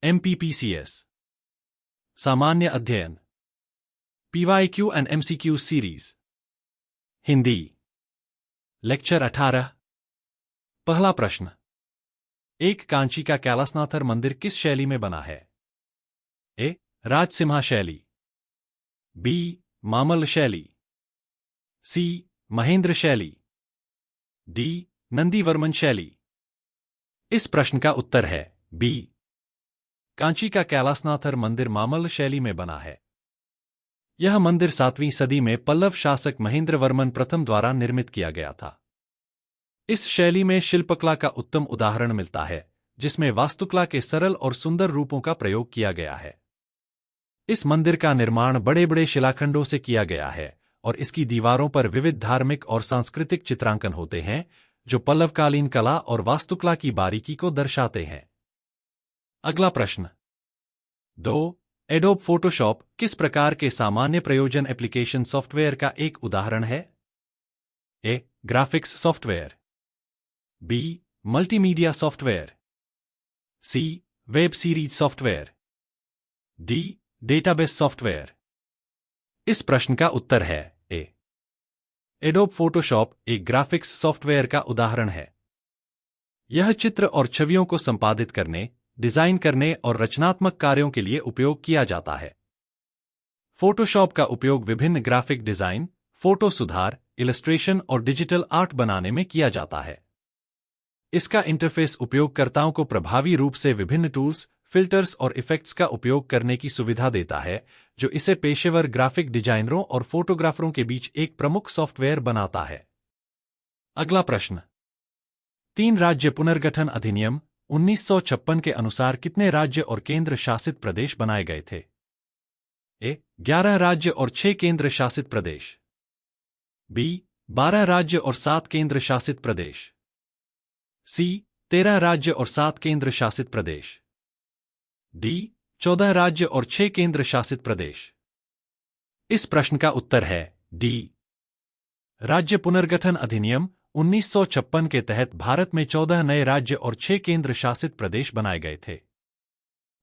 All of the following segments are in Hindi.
MPPCS सामान्य अध्ययन PYQ and MCQ series Hindi lecture 18 पहला प्रश्न एक कांची का कैलासनाथर मंदिर किस शैली में बना है? ए. राजसिम्हा शैली, बी. मामल्ल शैली, सी. महेंद्र शैली, डी. नंदीवर्मन शैली। इस प्रश्न का उत्तर है बी. कांची का कैलासनाथर मंदिर मामल्ल शैली में बना है। यह मंदिर 7वीं सदी में पल्लव शासक महेंद्रवर्मन प्रथम द्वारा निर्मित किया गया था। इस शैली में शिल्पकला का उत्तम उदाहरण मिलता है, जिसमें वास्तुकला के सरल और सुंदर रूपों का प्रयोग किया गया है। इस मंदिर का निर्माण बड़े बड़े शिलाखंडों से किया गया है और इसकी दीवारों पर विविध धार्मिक और सांस्कृतिक चित्रांकन होते हैं, जो पल्लवकालीन कला और वास्तुकला की बारीकी को दर्शाते हैं। अगला प्रश्न 2. एडोब फोटोशॉप किस प्रकार के सामान्य प्रयोजन एप्लीकेशन सॉफ्टवेयर का एक उदाहरण है? A. Graphics software, B. Multimedia software, C. Web series software, D. Database software. इस प्रश्न का उत्तर है ए. एडोब फोटोशॉप एक ग्राफिक्स सॉफ्टवेयर का उदाहरण है। यह चित्र और छवियों को संपादित करने, डिजाइन करने और रचनात्मक कार्यों के लिए उपयोग किया जाता है। फोटोशॉप का उपयोग विभिन्न ग्राफिक डिजाइन, फोटो सुधार, इलस्ट्रेशन और डिजिटल आर्ट बनाने में किया जाता है। इसका इंटरफेस उपयोगकर्ताओं को प्रभावी रूप से विभिन्न टूल्स, फिल्टर्स और इफेक्ट्स का उपयोग करने की सुविधा देता है, जो इसे पेशेवर ग्राफिक डिजाइनरों और फोटोग्राफरों के बीच एक प्रमुख सॉफ्टवेयर बनाता है। अगला प्रश्न 3 राज्य पुनर्गठन अधिनियम 1956 के अनुसार कितने राज्य और केंद्र शासित प्रदेश बनाए गए थे? ए. 11 राज्य और 6 केंद्र शासित प्रदेश, बी. 12 राज्य और 7 केंद्र शासित प्रदेश, सी. 13 राज्य और 7 केंद्र शासित प्रदेश, डी. 14 राज्य और 6 केंद्र शासित प्रदेश। इस प्रश्न का उत्तर है डी. राज्य पुनर्गठन अधिनियम 1956 के तहत भारत में 14 नए राज्य और 6 केंद्र शासित प्रदेश बनाए गए थे।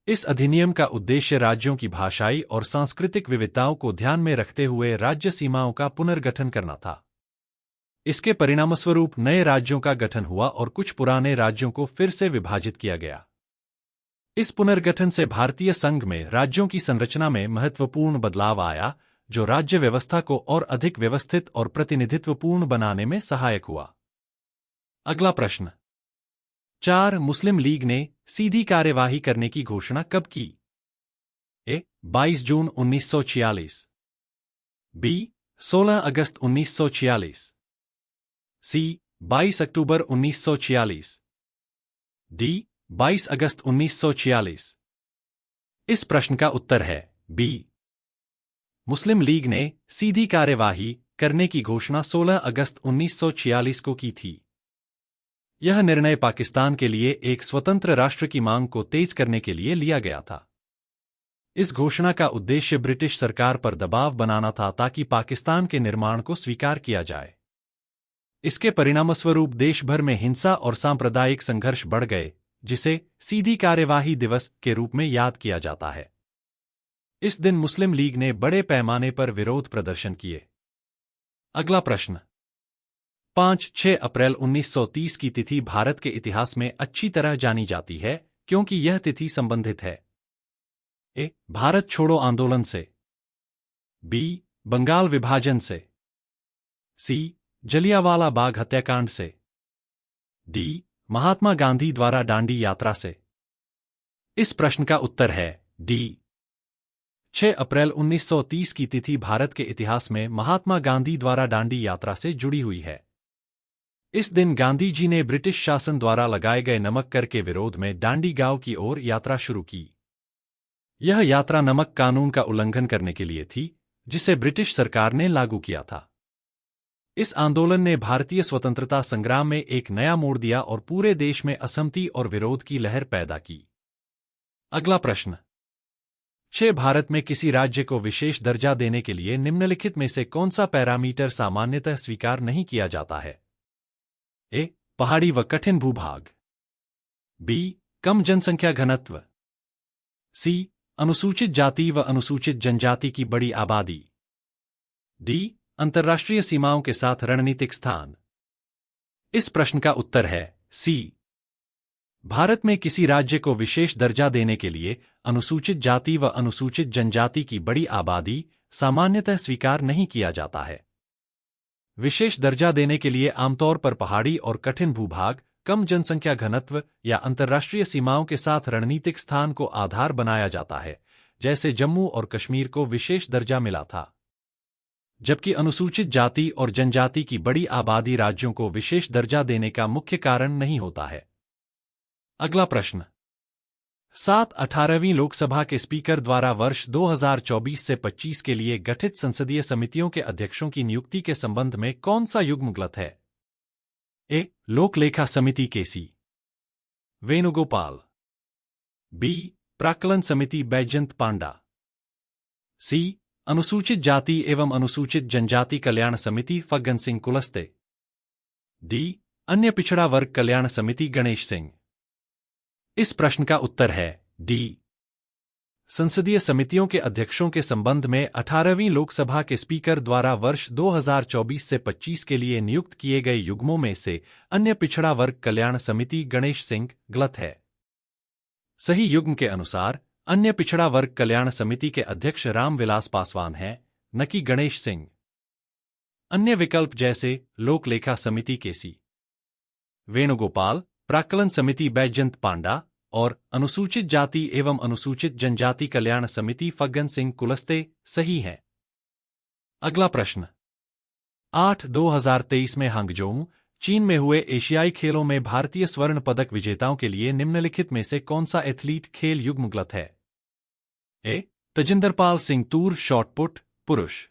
इस अधिनियम का उद्देश्य राज्यों की भाषाई और सांस्कृतिक विविधताओं को ध्यान में रखते हुए राज्य सीमाओं का पुनर्गठन करना था। इसके परिणामस्वरूप नए राज्यों का गठन हुआ और कुछ पुराने राज्यों को फिर से विभाजित किया गया। इस पुनर्गठन से भारतीय संघ में राज्यों की संरचना में महत्वपूर्ण बदलाव आया, जो राज्य व्यवस्था को और अधिक व्यवस्थित और प्रतिनिधित्वपूर्ण बनाने में सहायक हुआ। अगला प्रश्न 4. मुस्लिम लीग ने सीधी कार्यवाही करने की घोषणा कब की? ए. 22 जून 1946, बी. 16 अगस्त 1946, सी. 22 अक्टूबर 1946, डी. 22 अगस्त 1946। इस प्रश्न का उत्तर है बी. मुस्लिम लीग ने सीधी कार्यवाही करने की घोषणा 16 अगस्त 1946 को की थी। यह निर्णय पाकिस्तान के लिए एक स्वतंत्र राष्ट्र की मांग को तेज करने के लिए लिया गया था। इस घोषणा का उद्देश्य ब्रिटिश सरकार पर दबाव बनाना था ताकि पाकिस्तान के निर्माण को स्वीकार किया जाए। इसके परिणामस्वरूप देश भर में हिंसा और सांप्रदायिक संघर्ष बढ़ गए, जिसे सीधी कार्यवाही दिवस के रूप में याद किया जाता है। इस दिन मुस्लिम लीग ने बड़े पैमाने पर विरोध प्रदर्शन किए। अगला प्रश्न 5-6 अप्रैल 1930 की तिथि भारत के इतिहास में अच्छी तरह जानी जाती है क्योंकि यह तिथि संबंधित है। ए. भारत छोड़ो आंदोलन से, बी. बंगाल विभाजन से, सी. जलियांवाला बाग हत्याकांड से, डी. महात्मा गांधी द्वारा दांडी यात्रा से। इस प्रश्न का उत्तर है डी. 6 अप्रैल 1930 की तिथि भारत के इतिहास में महात्मा गांधी द्वारा दांडी यात्रा से जुड़ी हुई है। इस दिन गांधी जी ने ब्रिटिश शासन द्वारा लगाए गए नमक कर के विरोध में दांडी गांव की ओर यात्रा शुरू की। यह यात्रा नमक कानून का उल्लंघन करने के लिए थी, जिसे ब्रिटिश सरकार ने लागू किया था। इस आंदोलन ने भारतीय स्वतंत्रता संग्राम में एक नया मोड़ दिया और पूरे देश में असहमति और विरोध की लहर पैदा की। अगला प्रश्न 6. भारत में किसी राज्य को विशेष दर्जा देने के लिए निम्नलिखित में से कौन सा पैरामीटर सामान्यतः स्वीकार नहीं किया जाता है? ए. पहाड़ी व कठिन भूभाग, बी. कम जनसंख्या घनत्व, सी, अनुसूचित जाति व अनुसूचित जनजाति की बड़ी आबादी। डी, अंतर्राष्ट्रीय सीमाओं के साथ रणनीतिक स्थान। इस प्रश्न का उत्तर है सी। भारत में किसी राज्य को विशेष दर्जा देने के लिए अनुसूचित जाति व अनुसूचित जनजाति की बड़ी आबादी सामान्यतः स्वीकार नहीं किया जाता है। विशेष दर्जा देने के लिए आमतौर पर पहाड़ी और कठिन भूभाग, कम जनसंख्या घनत्व या अंतर्राष्ट्रीय सीमाओं के साथ रणनीतिक स्थान को आधार बनाया जाता है, जैसे जम्मू और कश्मीर को विशेष दर्जा मिला था। जबकि अनुसूचित जाति और जनजाति की बड़ी आबादी राज्यों को विशेष दर्जा देने का मुख्य कारण नहीं होता है। अगला प्रश्न। 18वीं लोकसभा के स्पीकर द्वारा वर्ष 2024 से 25 के लिए गठित संसदीय समितियों के अध्यक्षों की नियुक्ति के संबंध में कौन सा युग्म गलत है? ए, लोक लेखा समिति केसी वेणुगोपाल। बी, प्राक्कलन समिति बैजयंत पांडा। सी, अनुसूचित जाति एवं अनुसूचित जनजाति कल्याण समिति फग्गन सिंह कुलस्ते। डी, अन्य पिछड़ा वर्ग कल्याण समिति गणेश सिंह। इस प्रश्न का उत्तर है डी। संसदीय समितियों के अध्यक्षों के संबंध में 18वीं लोकसभा के स्पीकर द्वारा वर्ष 2024 से 25 के लिए नियुक्त किए गए युग्मों में से अन्य पिछड़ा वर्ग कल्याण समिति गणेश सिंह गलत है। सही युग्म के अनुसार अन्य पिछड़ा वर्ग कल्याण समिति के अध्यक्ष रामविलास पासवान हैं, न कि गणेश सिंह। अन्य विकल्प जैसे लोक लेखा समिति केसी वेणुगोपाल, प्राक्कलन समिति बैजयंत पांडा और अनुसूचित जाति एवं अनुसूचित जनजाति कल्याण समिति फग्गन सिंह कुलस्ते सही हैं। अगला प्रश्न। 2023 में हांगझोउ, चीन में हुए एशियाई खेलों में भारतीय स्वर्ण पदक विजेताओं के लिए निम्नलिखित में से कौन सा एथलीट खेल युग्म गलत है? ए, तजिंदरपाल सिंह तूर शॉटपुट पुरुष।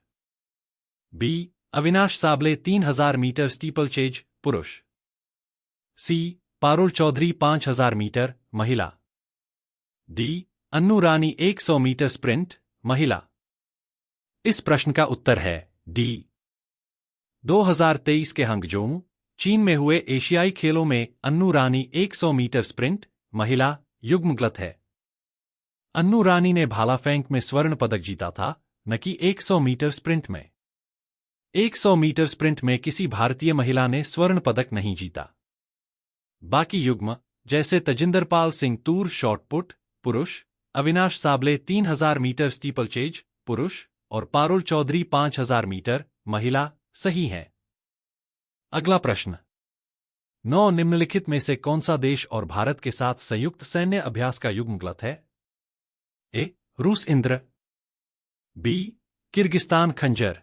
B, Avinash Sable 3000 metre steeplechase पुरुष। सी, पारुल चौधरी 5000 मीटर महिला। D, Annu Rani 100 metre sprint महिला। इस प्रश्न का उत्तर है डी। 2023 के हांगझोउ, चीन में हुए एशियाई खेलों में अन्नू रानी 100 मीटर स्प्रिंट महिला युग्म गलत है। अन्नू रानी ने भाला फेंक में स्वर्ण पदक जीता था, न कि 100 मीटर स्प्रिंट में। 100 मीटर स्प्रिंट में किसी भारतीय महिला ने स्वर्ण पदक नहीं जीता। बाकी युग्म जैसे तजिंदरपाल सिंह तूर शॉटपुट पुरुष, अविनाश साबले 3000 मीटर स्टीपलचेज पुरुष और पारुल चौधरी 5000 मीटर महिला सही हैं। अगला प्रश्न। 9 निम्नलिखित में से कौन सा देश और भारत के साथ संयुक्त सैन्य अभ्यास का युग्म गलत है? ए, रूस इंद्र। बी, किर्गिस्तान खंजर।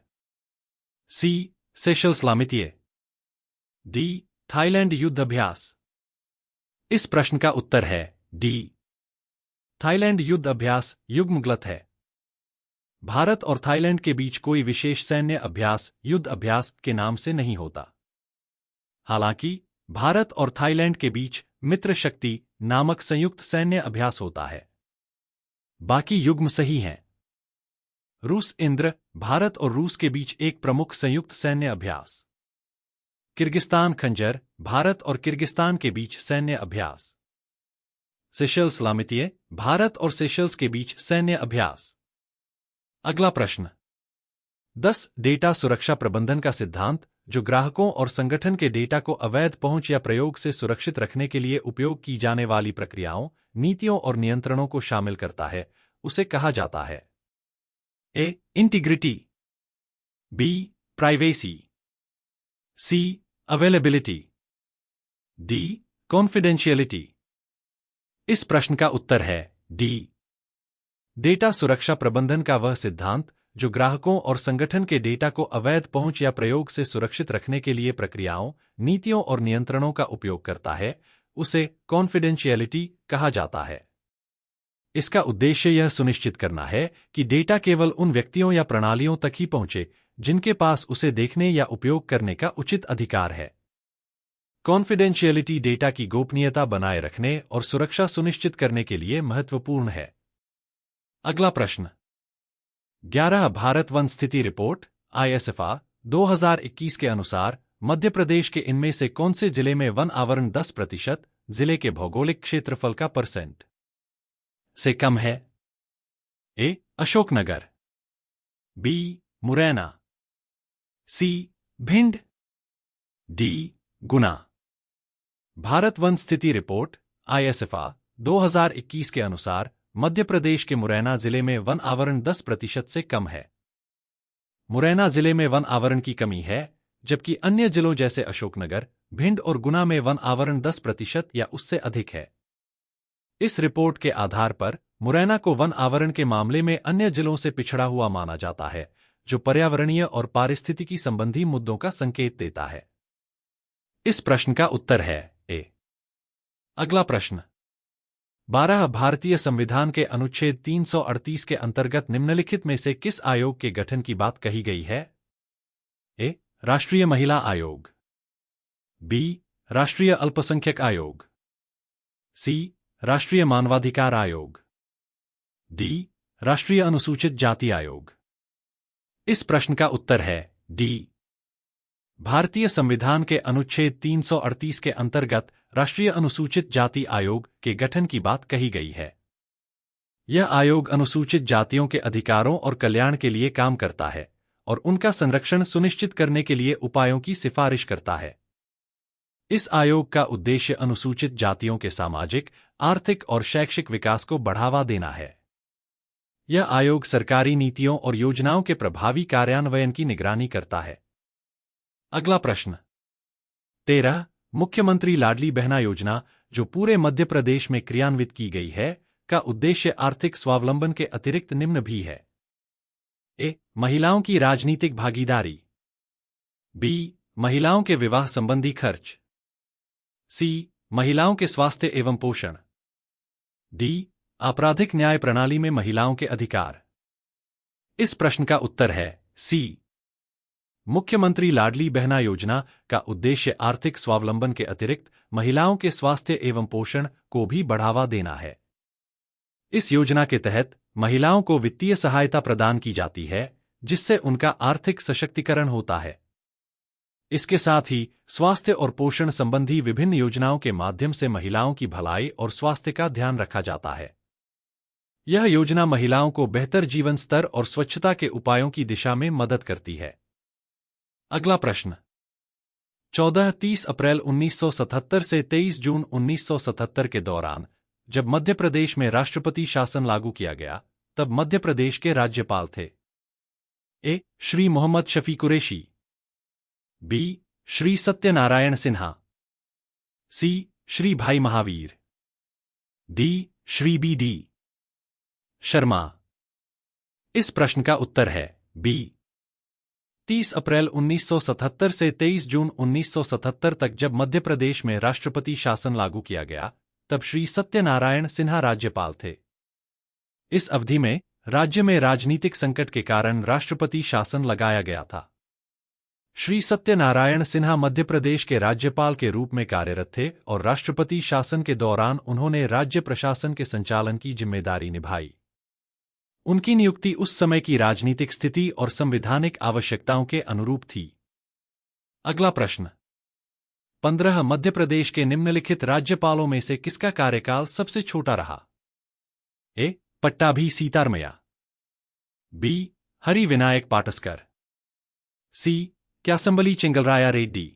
सी, सेशल्स लामितिये। डी, थाईलैंड युद्ध अभ्यास। इस प्रश्न का उत्तर है डी। थाईलैंड युद्ध अभ्यास युग्म गलत है। भारत और थाईलैंड के बीच कोई विशेष सैन्य अभ्यास युद्ध अभ्यास के नाम से नहीं होता। हालांकि भारत और थाईलैंड के बीच मित्र शक्ति नामक संयुक्त सैन्य अभ्यास होता है। बाकी युग्म सही हैं। रूस इंद्र भारत और रूस के बीच एक प्रमुख संयुक्त सैन्य अभ्यास। किर्गिस्तान खंजर भारत और किर्गिस्तान के बीच सैन्य अभ्यास। सेशल्स लामितिये भारत और सेशल्स के बीच सैन्य अभ्यास। अगला प्रश्न। 10 डेटा सुरक्षा प्रबंधन का सिद्धांत, जो ग्राहकों और संगठन के डेटा को अवैध पहुंच या प्रयोग से सुरक्षित रखने के लिए उपयोग की जाने वाली प्रक्रियाओं, नीतियों और नियंत्रणों को शामिल करता है, उसे कहा जाता है? A, integrity. B, privacy. C, availability. D, confidentiality. इस प्रश्न का उत्तर है डी। डेटा सुरक्षा प्रबंधन का वह सिद्धांत जो ग्राहकों और संगठन के डेटा को अवैध पहुंच या प्रयोग से सुरक्षित रखने के लिए प्रक्रियाओं, नीतियों और नियंत्रणों का उपयोग करता है, उसे कॉन्फिडेंशियलिटी कहा जाता है। इसका उद्देश्य यह सुनिश्चित करना है कि डेटा केवल उन व्यक्तियों या प्रणालियों तक ही पहुंचे जिनके पास उसे देखने या उपयोग करने का उचित अधिकार है। कॉन्फिडेंशियलिटी डेटा की गोपनीयता बनाए रखने और सुरक्षा सुनिश्चित करने के लिए महत्वपूर्ण है। अगला प्रश्न। 11 भारत वन स्थिति रिपोर्ट ISFR 2021 के अनुसार मध्य प्रदेश के इनमें से कौन से जिले में वन आवरण 10% जिले के भौगोलिक क्षेत्रफल का % से कम है? ए. अशोकनगर, बी. मुरैना, सी. भिंड, डी. गुना। भारत वन स्थिति रिपोर्ट ISFR 2021 के अनुसार मध्य प्रदेश के मुरैना जिले में वन आवरण 10% से कम है। मुरैना जिले में वन आवरण की कमी है, जबकि अन्य जिलों जैसे अशोकनगर, भिंड और गुना में वन आवरण 10% या उससे अधिक है। इस रिपोर्ट के आधार पर मुरैना को वन आवरण के मामले में अन्य जिलों से पिछड़ा हुआ माना जाता है, जो पर्यावरणीय और पारिस्थितिकी संबंधी मुद्दों का संकेत देता है। इस प्रश्न का उत्तर है ए। अगला प्रश्न, 12 भारतीय संविधान के अनुच्छेद 338 के अंतर्गत निम्नलिखित में से किस आयोग के गठन की बात कही गई है? ए. राष्ट्रीय महिला आयोग, बी. राष्ट्रीय अल्पसंख्यक आयोग, सी. राष्ट्रीय मानवाधिकार आयोग, डी. राष्ट्रीय अनुसूचित जाति आयोग। इस प्रश्न का उत्तर है डी। भारतीय संविधान के अनुच्छेद 338 के अंतर्गत राष्ट्रीय अनुसूचित जाति आयोग के गठन की बात कही गई है। यह आयोग अनुसूचित जातियों के अधिकारों और कल्याण के लिए काम करता है और उनका संरक्षण सुनिश्चित करने के लिए उपायों की सिफारिश करता है। इस आयोग का उद्देश्य अनुसूचित जातियों के सामाजिक, आर्थिक और शैक्षिक विकास को बढ़ावा देना है। यह आयोग सरकारी नीतियों और योजनाओं के प्रभावी कार्यान्वयन की निगरानी करता है। अगला प्रश्न, 13 मुख्यमंत्री लाडली बहना योजना, जो पूरे मध्य प्रदेश में क्रियान्वित की गई है, का उद्देश्य आर्थिक स्वावलंबन के अतिरिक्त निम्न भी है। ए. महिलाओं की राजनीतिक भागीदारी, बी. महिलाओं के विवाह संबंधी खर्च, सी. महिलाओं के स्वास्थ्य एवं पोषण, डी. आपराधिक न्याय प्रणाली में महिलाओं के अधिकार। इस प्रश्न का उत्तर है सी। मुख्यमंत्री लाडली बहना योजना का उद्देश्य आर्थिक स्वावलंबन के अतिरिक्त महिलाओं के स्वास्थ्य एवं पोषण को भी बढ़ावा देना है। इस योजना के तहत महिलाओं को वित्तीय सहायता प्रदान की जाती है, जिससे उनका आर्थिक सशक्तिकरण होता है। इसके साथ ही स्वास्थ्य और पोषण संबंधी विभिन्न योजनाओं के माध्यम से महिलाओं की भलाई और स्वास्थ्य का ध्यान रखा जाता है। यह योजना महिलाओं को बेहतर जीवन स्तर और स्वच्छता के उपायों की दिशा में मदद करती है। अगला प्रश्न, 30 अप्रैल 1977 से 23 जून 1977 के दौरान जब मध्य प्रदेश में राष्ट्रपति शासन लागू किया गया, तब मध्य प्रदेश के राज्यपाल थे। ए. श्री मोहम्मद शफी कुरैशी, बी. श्री सत्यनारायण सिन्हा, सी. श्री भाई महावीर, डी. श्री बी.डी. शर्मा। इस प्रश्न का उत्तर है बी। 30 अप्रैल 1977 से 23 जून 1977 तक जब मध्य प्रदेश में राष्ट्रपति शासन लागू किया गया, तब श्री सत्यनारायण सिन्हा राज्यपाल थे। इस अवधि में राज्य में राजनीतिक संकट के कारण राष्ट्रपति शासन लगाया गया था। श्री सत्यनारायण सिन्हा मध्य प्रदेश के राज्यपाल के रूप में कार्यरत थे और राष्ट्रपति शासन के दौरान उन्होंने राज्य प्रशासन के संचालन की जिम्मेदारी निभाई। उनकी नियुक्ति उस समय की राजनीतिक स्थिति और संवैधानिक आवश्यकताओं के अनुरूप थी। अगला प्रश्न, 15 मध्य प्रदेश के निम्नलिखित राज्यपालों में से किसका कार्यकाल सबसे छोटा रहा? ए. पट्टाभी सीतारमैया, बी. हरि विनायक पाटस्कर, सी. क्यासंबली चिंगलराया रेड्डी,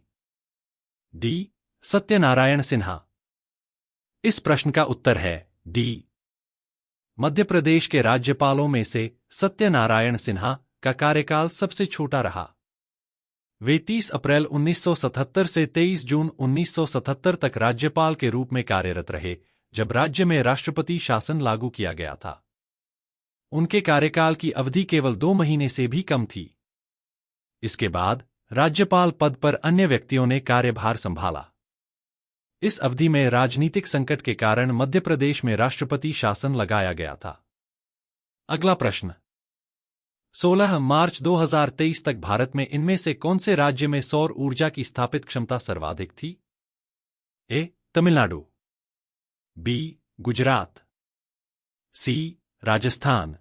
डी. सत्यनारायण सिन्हा। इस प्रश्न का उत्तर है डी। मध्य प्रदेश के राज्यपालों में से सत्यनारायण सिन्हा का कार्यकाल सबसे छोटा रहा। वे 30 अप्रैल 1977 से 23 जून 1977 तक राज्यपाल के रूप में कार्यरत रहे, जब राज्य में राष्ट्रपति शासन लागू किया गया था। उनके कार्यकाल की अवधि केवल 2 महीने से भी कम थी। इसके बाद राज्यपाल पद पर अन्य व्यक्तियों ने कार्यभार संभाला। इस अवधि में राजनीतिक संकट के कारण मध्य प्रदेश में राष्ट्रपति शासन लगाया गया था। अगला प्रश्न, 16 मार्च 2023 तक भारत में इनमें से कौन से राज्य में सौर ऊर्जा की स्थापित क्षमता सर्वाधिक थी? ए. तमिलनाडु, बी. गुजरात, सी. राजस्थान,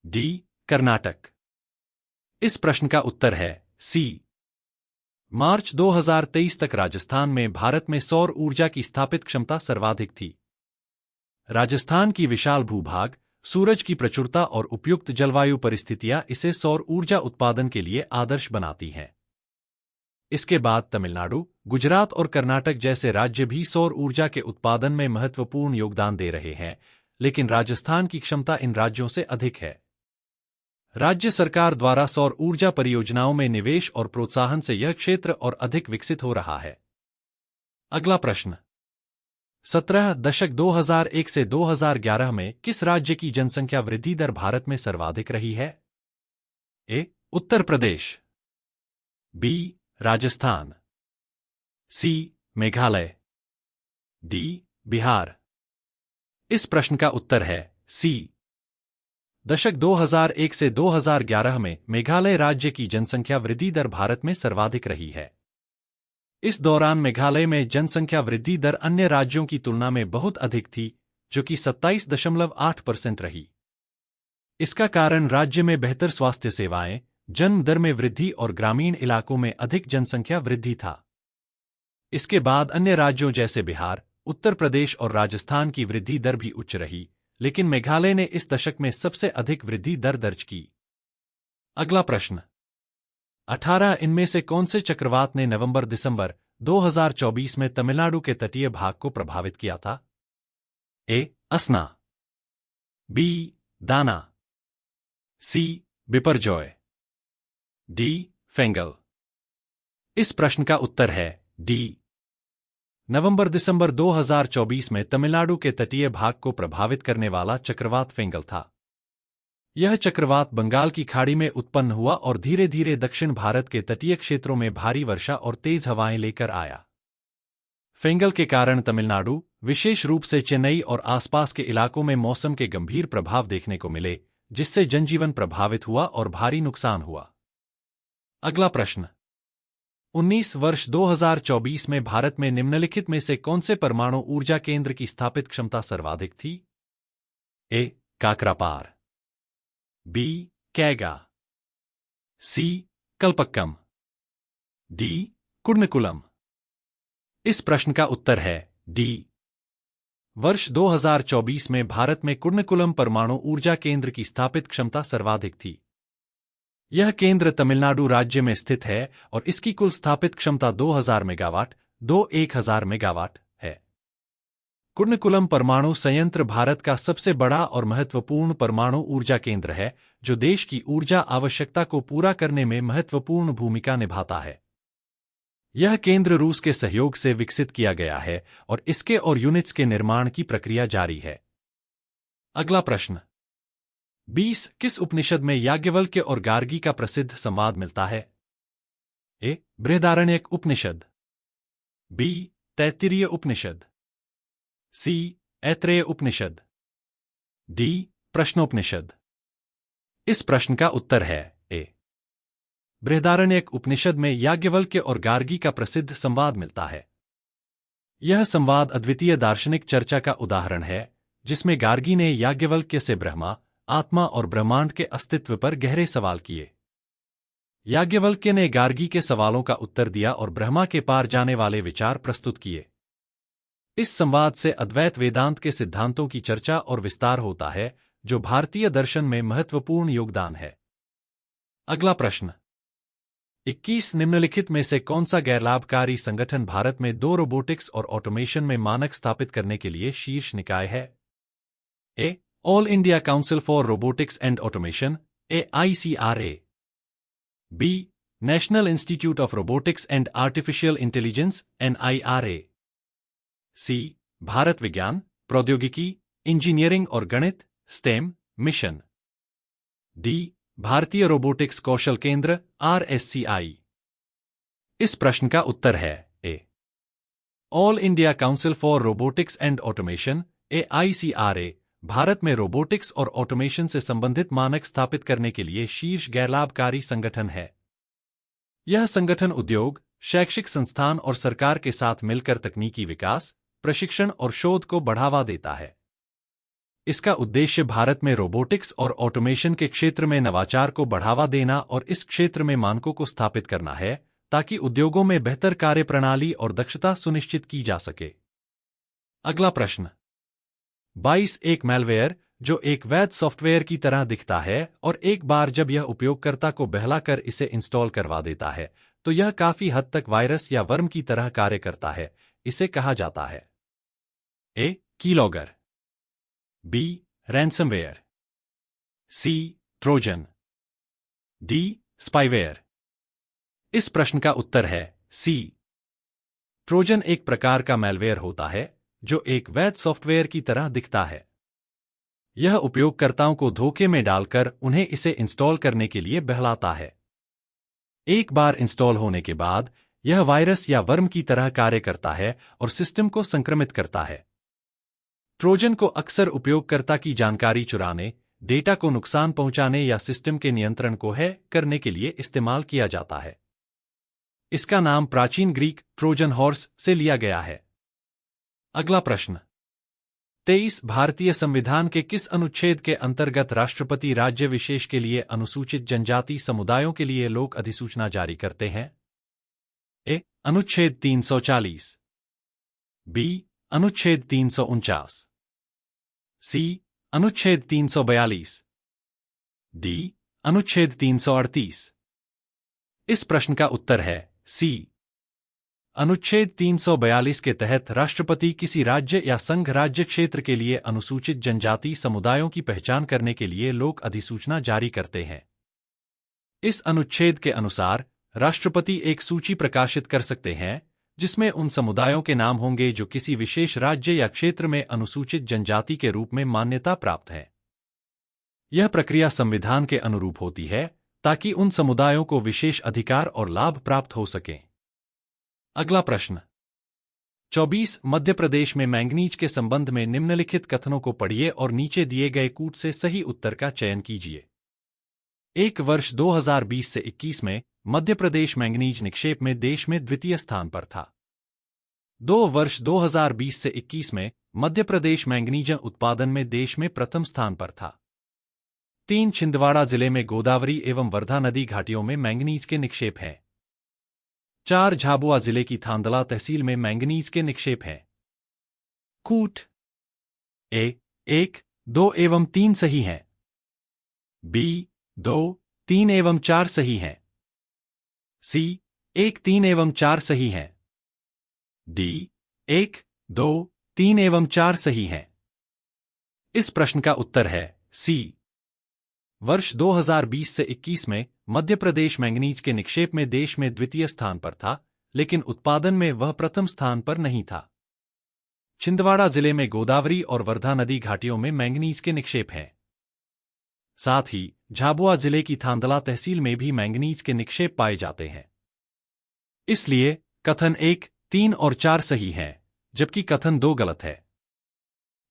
डी. कर्नाटक। इस प्रश्न का उत्तर है सी। मार्च 2023 तक राजस्थान में भारत में सौर ऊर्जा की स्थापित क्षमता सर्वाधिक थी। राजस्थान की विशाल भूभाग सूरज की प्रचुरता और उपयुक्त जलवायु परिस्थितियां इसे सौर ऊर्जा उत्पादन के लिए आदर्श बनाती हैं। इसके बाद तमिलनाडु, गुजरात और कर्नाटक जैसे राज्य भी सौर ऊर्जा के उत्पादन में महत्वपूर्ण योगदान दे रहे हैं, लेकिन राजस्थान की क्षमता इन राज्यों से अधिक है। राज्य सरकार द्वारा सौर ऊर्जा परियोजनाओं में निवेश और प्रोत्साहन से यह क्षेत्र और अधिक विकसित हो रहा है। अगला प्रश्न, 17 दशक 2001 से 2011 में किस राज्य की जनसंख्या वृद्धि दर भारत में सर्वाधिक रही है? ए. उत्तर प्रदेश, बी. राजस्थान, सी. मेघालय, डी. बिहार। इस प्रश्न का उत्तर है सी। दशक 2001 से 2011 में मेघालय राज्य की जनसंख्या वृद्धि दर भारत में सर्वाधिक रही है। इस दौरान मेघालय में जनसंख्या वृद्धि दर अन्य राज्यों की तुलना में बहुत अधिक थी, जो कि 27.8% रही। इसका कारण राज्य में बेहतर स्वास्थ्य सेवाएं, जन्म दर में वृद्धि और ग्रामीण इलाकों में अधिक जनसंख्या वृद्धि था। इसके बाद अन्य राज्यों जैसे बिहार, उत्तर प्रदेश और राजस्थान की वृद्धि दर भी उच्च रही, लेकिन मेघालय ने इस दशक में सबसे अधिक वृद्धि दर दर्ज की। अगला प्रश्न, 18 इनमें से कौन से चक्रवात ने नवंबर-दिसंबर 2024 में तमिलनाडु के तटीय भाग को प्रभावित किया था? ए. असना, बी. दाना, सी. बिपरजॉय, डी. फेंगल। इस प्रश्न का उत्तर है डी। नवंबर-दिसंबर 2024 में तमिलनाडु के तटीय भाग को प्रभावित करने वाला चक्रवात फेंगल था। यह चक्रवात बंगाल की खाड़ी में उत्पन्न हुआ और धीरे धीरे दक्षिण भारत के तटीय क्षेत्रों में भारी वर्षा और तेज हवाएं लेकर आया। फेंगल के कारण तमिलनाडु, विशेष रूप से चेन्नई और आसपास के इलाकों में मौसम के गंभीर प्रभाव देखने को मिले, जिससे जनजीवन प्रभावित हुआ और भारी नुकसान हुआ। अगला प्रश्न, 19 वर्ष 2024 में भारत में निम्नलिखित में से कौन से परमाणु ऊर्जा केंद्र की स्थापित क्षमता सर्वाधिक थी? ए. काकरापार, बी. कैगा, सी. कल्पक्कम, डी. कुर्नकुलम। इस प्रश्न का उत्तर है डी। वर्ष 2024 में भारत में कुर्नकुलम परमाणु ऊर्जा केंद्र की स्थापित क्षमता सर्वाधिक थी। यह केंद्र तमिलनाडु राज्य में स्थित है और इसकी कुल स्थापित क्षमता 2000 मेगावाट, 1000 मेगावाट है। कुर्नकुलम परमाणु संयंत्र भारत का सबसे बड़ा और महत्वपूर्ण परमाणु ऊर्जा केंद्र है, जो देश की ऊर्जा आवश्यकता को पूरा करने में महत्वपूर्ण भूमिका निभाता है। यह केंद्र रूस के सहयोग से विकसित किया गया है और इसके और यूनिट्स के निर्माण की प्रक्रिया जारी है। अगला प्रश्न, 20 किस उपनिषद में याज्ञवल्क्य और गार्गी का प्रसिद्ध संवाद मिलता है? ए. बृहदारण्यक उपनिषद, बी. तैत्तिरीय उपनिषद, सी. ऐत्रेय उपनिषद, डी. प्रश्नोपनिषद। इस प्रश्न का उत्तर है ए. बृहदारण्यक उपनिषद में याज्ञवल्क्य और गार्गी का प्रसिद्ध संवाद मिलता है। यह संवाद अद्वितीय दार्शनिक चर्चा का उदाहरण है, जिसमें गार्गी ने याज्ञवल्क्य से ब्रह्मा, आत्मा और ब्रह्मांड के अस्तित्व पर गहरे सवाल किए। याज्ञवल्क्य ने गार्गी के सवालों का उत्तर दिया और ब्रह्मा के पार जाने वाले विचार प्रस्तुत किए। इस संवाद से अद्वैत वेदांत के सिद्धांतों की चर्चा और विस्तार होता है, जो भारतीय दर्शन में महत्वपूर्ण योगदान है। अगला प्रश्न, 21 निम्नलिखित में से कौन सा गैरलाभकारी संगठन भारत में 2 रोबोटिक्स और ऑटोमेशन में मानक स्थापित करने के लिए शीर्ष निकाय है? A. All India Council for Robotics and Automation, AICRA, B. National Institute of Robotics and Artificial Intelligence, NIRA, C. Bharat विज्ञान, प्रौद्योगिकी, इंजीनियरिंग और गणित, STEM मिशन, डी. भारतीय रोबोटिक्स कौशल केंद्र, RSCI। इस प्रश्न का उत्तर है A. All India Council for Robotics and Automation, AICRA, भारत में रोबोटिक्स और ऑटोमेशन से संबंधित मानक स्थापित करने के लिए शीर्ष गैरलाभकारी संगठन है। यह संगठन उद्योग, शैक्षिक संस्थान और सरकार के साथ मिलकर तकनीकी विकास, प्रशिक्षण और शोध को बढ़ावा देता है। इसका उद्देश्य भारत में रोबोटिक्स और ऑटोमेशन के क्षेत्र में नवाचार को बढ़ावा देना और इस क्षेत्र में मानकों को स्थापित करना है, ताकि उद्योगों में बेहतर कार्यप्रणाली और दक्षता सुनिश्चित की जा सके। अगला प्रश्न, 22 एक मैलवेयर जो एक वैध सॉफ्टवेयर की तरह दिखता है और एक बार जब यह उपयोगकर्ता को बहलाकर इसे इंस्टॉल करवा देता है तो यह काफी हद तक वायरस या वर्म की तरह कार्य करता है। इसे कहा जाता है A. Keylogger, B. Ransomware, C. Trojan, D. Spyware. इस प्रश्न का उत्तर है सी. ट्रोजन एक प्रकार का मैलवेयर होता है जो एक वैध सॉफ्टवेयर की तरह दिखता है। यह उपयोगकर्ताओं को धोखे में डालकर उन्हें इसे इंस्टॉल करने के लिए बहलाता है। एक बार इंस्टॉल होने के बाद यह वायरस या वर्म की तरह कार्य करता है और सिस्टम को संक्रमित करता है। ट्रोजन को अक्सर उपयोगकर्ता की जानकारी चुराने, डेटा को नुकसान पहुंचाने या सिस्टम के नियंत्रण को हैक करने के लिए इस्तेमाल किया जाता है। इसका नाम प्राचीन ग्रीक ट्रोजन हॉर्स से लिया गया है। अगला प्रश्न 23 भारतीय संविधान के किस अनुच्छेद के अंतर्गत राष्ट्रपति राज्य विशेष के लिए अनुसूचित जनजाति समुदायों के लिए लोक अधिसूचना जारी करते हैं? ए. अनुच्छेद 340, बी. अनुच्छेद 349, सी. अनुच्छेद 342, डी. अनुच्छेद 338। इस प्रश्न का उत्तर है सी. अनुच्छेद 342 के तहत राष्ट्रपति किसी राज्य या संघ राज्य क्षेत्र के लिए अनुसूचित जनजाति समुदायों की पहचान करने के लिए लोक अधिसूचना जारी करते हैं। इस अनुच्छेद के अनुसार राष्ट्रपति एक सूची प्रकाशित कर सकते हैं जिसमें उन समुदायों के नाम होंगे जो किसी विशेष राज्य या क्षेत्र में अनुसूचित जनजाति के रूप में मान्यता प्राप्त है। यह प्रक्रिया संविधान के अनुरूप होती है ताकि उन समुदायों को विशेष अधिकार और लाभ प्राप्त हो सकें। अगला प्रश्न 24 मध्य प्रदेश में मैंगनीज के संबंध में निम्नलिखित कथनों को पढ़िए और नीचे दिए गए कूट से सही उत्तर का चयन कीजिए। एक वर्ष 2020 से 21 में मध्य प्रदेश मैंगनीज निक्षेप में देश में द्वितीय स्थान पर था। 2 वर्ष 2020 से 21 में मध्य प्रदेश मैंगनीज उत्पादन में देश में प्रथम स्थान पर था। 3 छिंदवाड़ा जिले में गोदावरी एवं वर्धा नदी घाटियों में मैंगनीज के निक्षेप हैं। 4 झाबुआ जिले की थांदला तहसील में मैंगनीज के निक्षेप हैं। कूट ए 1, 2 एवं 3 सही हैं। बी 2, 3 एवं 4 सही हैं। सी 1, 3 एवं 4 सही हैं। डी 1, 2, 3 एवं 4 सही हैं। इस प्रश्न का उत्तर है सी. वर्ष 2020 से 21 में मध्य प्रदेश मैंगनीज के निक्षेप में देश में द्वितीय स्थान पर था, लेकिन उत्पादन में वह प्रथम स्थान पर नहीं था। छिंदवाड़ा जिले में गोदावरी और वर्धा नदी घाटियों में मैंगनीज के निक्षेप हैं। साथ ही झाबुआ जिले की थांदला तहसील में भी मैंगनीज के निक्षेप पाए जाते हैं। इसलिए कथन 1, 3 और 4 सही हैं, जबकि कथन 2 गलत है।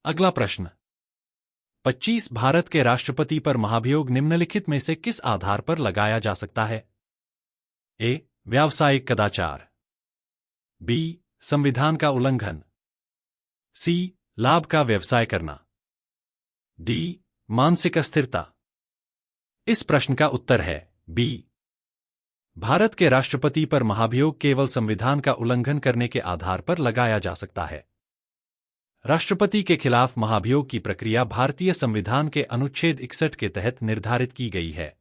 अगला प्रश्न 25 भारत के राष्ट्रपति पर महाभियोग निम्नलिखित में से किस आधार पर लगाया जा सकता है? ए. व्यावसायिक कदाचार, बी. संविधान का उल्लंघन, सी. लाभ का व्यवसाय करना, डी. मानसिक अस्थिरता। इस प्रश्न का उत्तर है बी. भारत के राष्ट्रपति पर महाभियोग केवल संविधान का उल्लंघन करने के आधार पर लगाया जा सकता है। राष्ट्रपति के खिलाफ महाभियोग की प्रक्रिया भारतीय संविधान के अनुच्छेद 61 के तहत निर्धारित की गई है।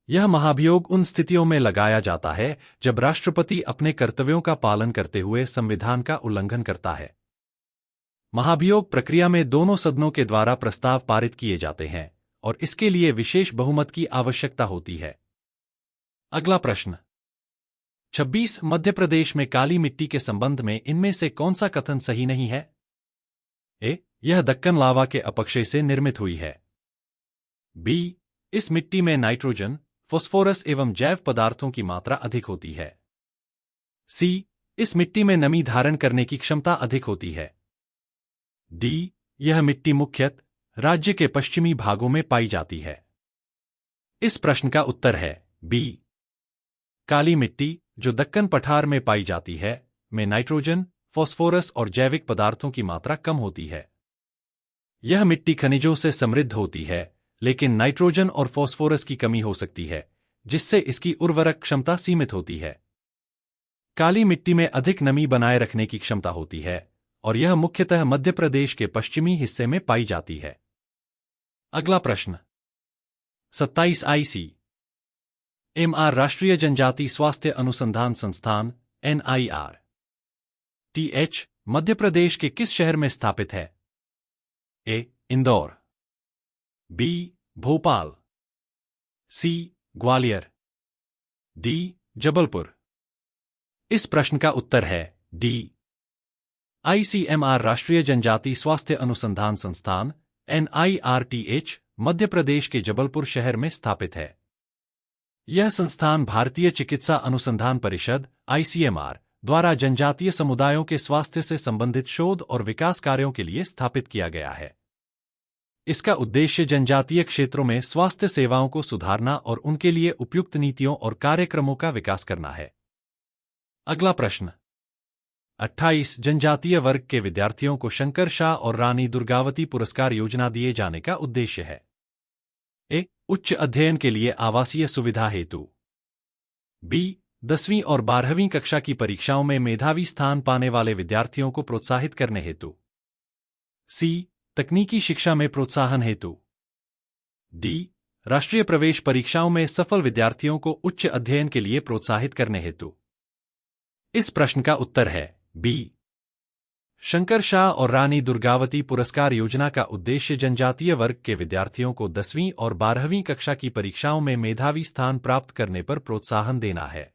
यह महाभियोग उन स्थितियों में लगाया जाता है जब राष्ट्रपति अपने कर्तव्यों का पालन करते हुए संविधान का उल्लंघन करता है। महाभियोग प्रक्रिया में दोनों सदनों के द्वारा प्रस्ताव पारित किए जाते हैं और इसके लिए विशेष बहुमत की आवश्यकता होती है। अगला प्रश्न 26 मध्य प्रदेश में काली मिट्टी के संबंध में इनमें से कौन सा कथन सही नहीं है? ए. यह दक्कन लावा के अपक्षय से निर्मित हुई है। बी. इस मिट्टी में नाइट्रोजन, फास्फोरस एवं जैव पदार्थों की मात्रा अधिक होती है। सी. इस मिट्टी में नमी धारण करने की क्षमता अधिक होती है। डी. यह मिट्टी मुख्यतः राज्य के पश्चिमी भागों में पाई जाती है। इस प्रश्न का उत्तर है बी. काली मिट्टी, जो दक्कन पठार में पाई जाती है, में नाइट्रोजन, फास्फोरस और जैविक पदार्थों की मात्रा कम होती है। यह मिट्टी खनिजों से समृद्ध होती है, लेकिन नाइट्रोजन और फास्फोरस की कमी हो सकती है, जिससे इसकी उर्वरक क्षमता सीमित होती है। काली मिट्टी में अधिक नमी बनाए रखने की क्षमता होती है और यह मुख्यतः मध्य प्रदेश के पश्चिमी हिस्से में पाई जाती है। अगला प्रश्न 27 ICMR राष्ट्रीय जनजाति स्वास्थ्य अनुसंधान संस्थान NIRTH मध्य प्रदेश के किस शहर में स्थापित है? ए. इंदौर, बी. भोपाल, सी. ग्वालियर, डी. जबलपुर। इस प्रश्न का उत्तर है डी. ICMR राष्ट्रीय जनजाति स्वास्थ्य अनुसंधान संस्थान NIRTH मध्य प्रदेश के जबलपुर शहर में स्थापित है। यह संस्थान भारतीय चिकित्सा अनुसंधान परिषद ICMR द्वारा जनजातीय समुदायों के स्वास्थ्य से संबंधित शोध और विकास कार्यों के लिए स्थापित किया गया है। इसका उद्देश्य जनजातीय क्षेत्रों में स्वास्थ्य सेवाओं को सुधारना और उनके लिए उपयुक्त नीतियों और कार्यक्रमों का विकास करना है। अगला प्रश्न 28 जनजातीय वर्ग के विद्यार्थियों को शंकर शाह और रानी दुर्गावती पुरस्कार योजना दिए जाने का उद्देश्य है? ए. उच्च अध्ययन के लिए आवासीय सुविधा हेतु, बी. 10वीं और 12वीं कक्षा की परीक्षाओं में मेधावी स्थान पाने वाले विद्यार्थियों को प्रोत्साहित करने हेतु, सी. तकनीकी शिक्षा में प्रोत्साहन हेतु, डी. राष्ट्रीय प्रवेश परीक्षाओं में सफल विद्यार्थियों को उच्च अध्ययन के लिए प्रोत्साहित करने हेतु। इस प्रश्न का उत्तर है बी. शंकर शाह और रानी दुर्गावती पुरस्कार योजना का उद्देश्य जनजातीय वर्ग के विद्यार्थियों को 10वीं और 12वीं कक्षा की परीक्षाओं में मेधावी स्थान प्राप्त करने पर प्रोत्साहन देना है।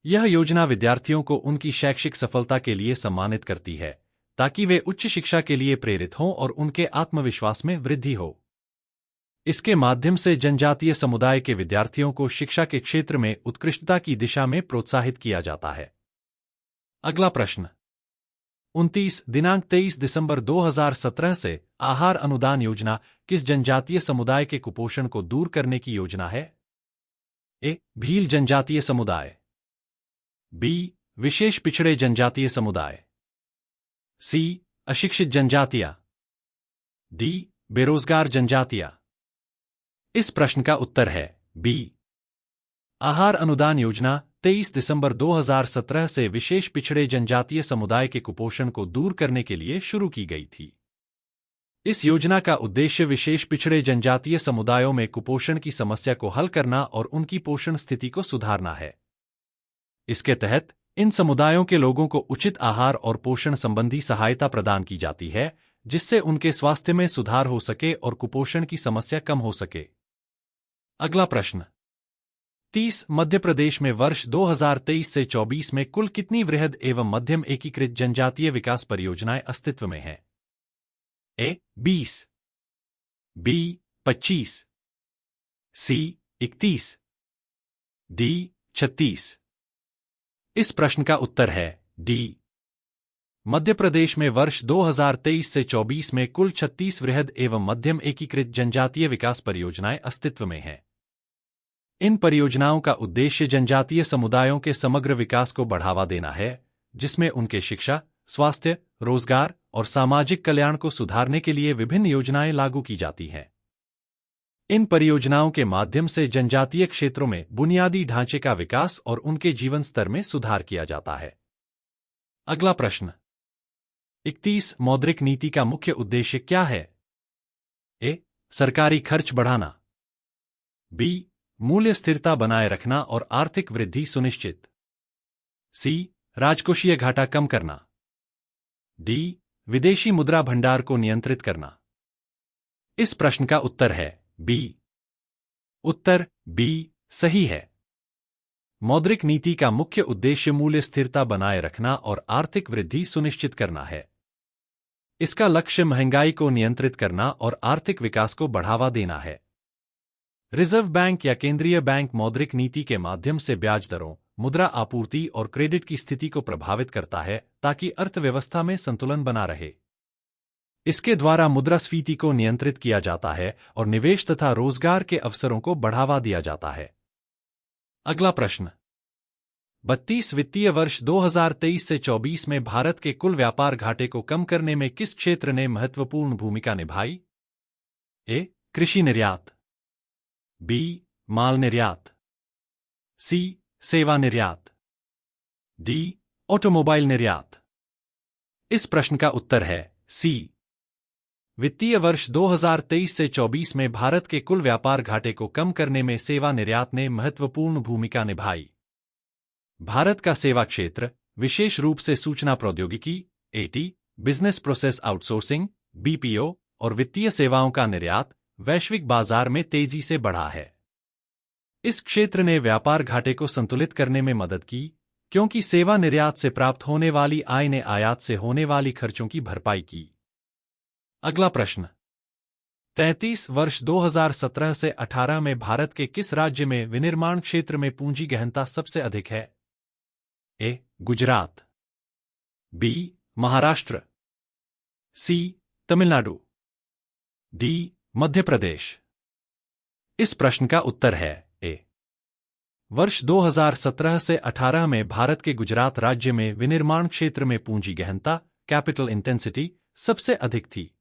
यह योजना विद्यार्थियों को उनकी शैक्षिक सफलता के लिए सम्मानित करती है ताकि वे उच्च शिक्षा के लिए प्रेरित हों और उनके आत्मविश्वास में वृद्धि हो। इसके माध्यम से जनजातीय समुदाय के विद्यार्थियों को शिक्षा के क्षेत्र में उत्कृष्टता की दिशा में प्रोत्साहित किया जाता है। अगला प्रश्न 29 दिनांक 23 दिसंबर 2017 से आहार अनुदान योजना किस जनजातीय समुदाय के कुपोषण को दूर करने की योजना है? ए. भील जनजातीय समुदाय, बी. विशेष पिछड़े जनजातीय समुदाय, सी. अशिक्षित जनजातियां, डी. बेरोजगार जनजातियां। इस प्रश्न का उत्तर है बी. आहार अनुदान योजना 23 दिसंबर 2017 से विशेष पिछड़े जनजातीय समुदाय के कुपोषण को दूर करने के लिए शुरू की गई थी। इस योजना का उद्देश्य विशेष पिछड़े जनजातीय समुदायों में कुपोषण की समस्या को हल करना और उनकी पोषण स्थिति को सुधारना है। इसके तहत इन समुदायों के लोगों को उचित आहार और पोषण संबंधी सहायता प्रदान की जाती है, जिससे उनके स्वास्थ्य में सुधार हो सके और कुपोषण की समस्या कम हो सके। अगला प्रश्न 30 मध्य प्रदेश में वर्ष 2023 से 24 में कुल कितनी वृहद एवं मध्यम एकीकृत जनजातीय विकास परियोजनाएं अस्तित्व में हैं? ए. 20, बी. 25, सी. 31, डी. 36। इस प्रश्न का उत्तर है डी. मध्य प्रदेश में वर्ष 2023 से 24 में कुल 36 वृहद एवं मध्यम एकीकृत जनजातीय विकास परियोजनाएं अस्तित्व में हैं। इन परियोजनाओं का उद्देश्य जनजातीय समुदायों के समग्र विकास को बढ़ावा देना है, जिसमें उनके शिक्षा, स्वास्थ्य, रोजगार और सामाजिक कल्याण को सुधारने के लिए विभिन्न योजनाएं लागू की जाती हैं। इन परियोजनाओं के माध्यम से जनजातीय क्षेत्रों में बुनियादी ढांचे का विकास और उनके जीवन स्तर में सुधार किया जाता है। अगला प्रश्न 31 मौद्रिक नीति का मुख्य उद्देश्य क्या है? ए. सरकारी खर्च बढ़ाना, बी. मूल्य स्थिरता बनाए रखना और आर्थिक वृद्धि सुनिश्चित, सी. राजकोषीय घाटा कम करना, डी. विदेशी मुद्रा भंडार को नियंत्रित करना। इस प्रश्न का उत्तर है बी. उत्तर बी सही है। मौद्रिक नीति का मुख्य उद्देश्य मूल्य स्थिरता बनाए रखना और आर्थिक वृद्धि सुनिश्चित करना है। इसका लक्ष्य महंगाई को नियंत्रित करना और आर्थिक विकास को बढ़ावा देना है। रिजर्व बैंक या केंद्रीय बैंक मौद्रिक नीति के माध्यम से ब्याज दरों, मुद्रा आपूर्ति और क्रेडिट की स्थिति को प्रभावित करता है ताकि अर्थव्यवस्था में संतुलन बना रहे। इसके द्वारा मुद्रास्फीति को नियंत्रित किया जाता है और निवेश तथा रोजगार के अवसरों को बढ़ावा दिया जाता है। अगला प्रश्न 32 वित्तीय वर्ष 2023 से 24 में भारत के कुल व्यापार घाटे को कम करने में किस क्षेत्र ने महत्वपूर्ण भूमिका निभाई? ए. कृषि निर्यात, बी. माल निर्यात, सी. सेवा निर्यात, डी. ऑटोमोबाइल निर्यात। इस प्रश्न का उत्तर है सी. वित्तीय वर्ष 2023 से 24 में भारत के कुल व्यापार घाटे को कम करने में सेवा निर्यात ने महत्वपूर्ण भूमिका निभाई। भारत का सेवा क्षेत्र, विशेष रूप से सूचना प्रौद्योगिकी eighty, business process outsourcing BPO और वित्तीय सेवाओं का निर्यात वैश्विक बाजार में तेजी से बढ़ा है। इस क्षेत्र ने व्यापार घाटे को संतुलित करने में मदद की, क्योंकि सेवा निर्यात से प्राप्त होने वाली आय ने आयात से होने वाली खर्चों की भरपाई की। अगला प्रश्न 33 वर्ष 2017 से 18 में भारत के किस राज्य में विनिर्माण क्षेत्र में पूंजी गहनता सबसे अधिक है? ए. गुजरात, बी. महाराष्ट्र, सी. तमिलनाडु, डी. मध्य प्रदेश। इस प्रश्न का उत्तर है ए. वर्ष 2017 से 18 में भारत के गुजरात राज्य में विनिर्माण क्षेत्र में पूंजी गहनता कैपिटल इंटेंसिटी सबसे अधिक थी।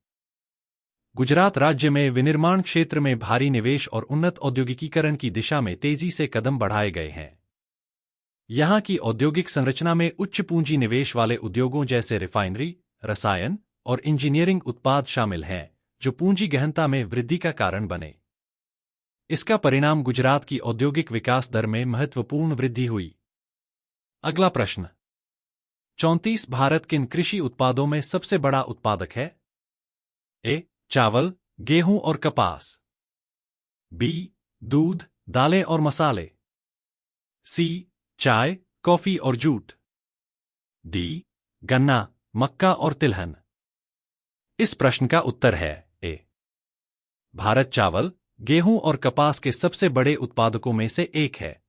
गुजरात राज्य में विनिर्माण क्षेत्र में भारी निवेश और उन्नत औद्योगिकीकरण की दिशा में तेजी से कदम बढ़ाए गए हैं। यहां की औद्योगिक संरचना में उच्च पूंजी निवेश वाले उद्योगों जैसे रिफाइनरी, रसायन और इंजीनियरिंग उत्पाद शामिल हैं, जो पूंजी गहनता में वृद्धि का कारण बने। इसका परिणाम गुजरात की औद्योगिक विकास दर में महत्वपूर्ण वृद्धि हुई। अगला प्रश्न 34 भारत किन कृषि उत्पादों में सबसे बड़ा उत्पादक है? ए. चावल, गेहूं और कपास, बी. दूध, दालें और मसाले, सी. चाय, कॉफी और जूट, डी. गन्ना, मक्का और तिलहन। इस प्रश्न का उत्तर है ए. भारत चावल, गेहूं और कपास के सबसे बड़े उत्पादकों में से एक है।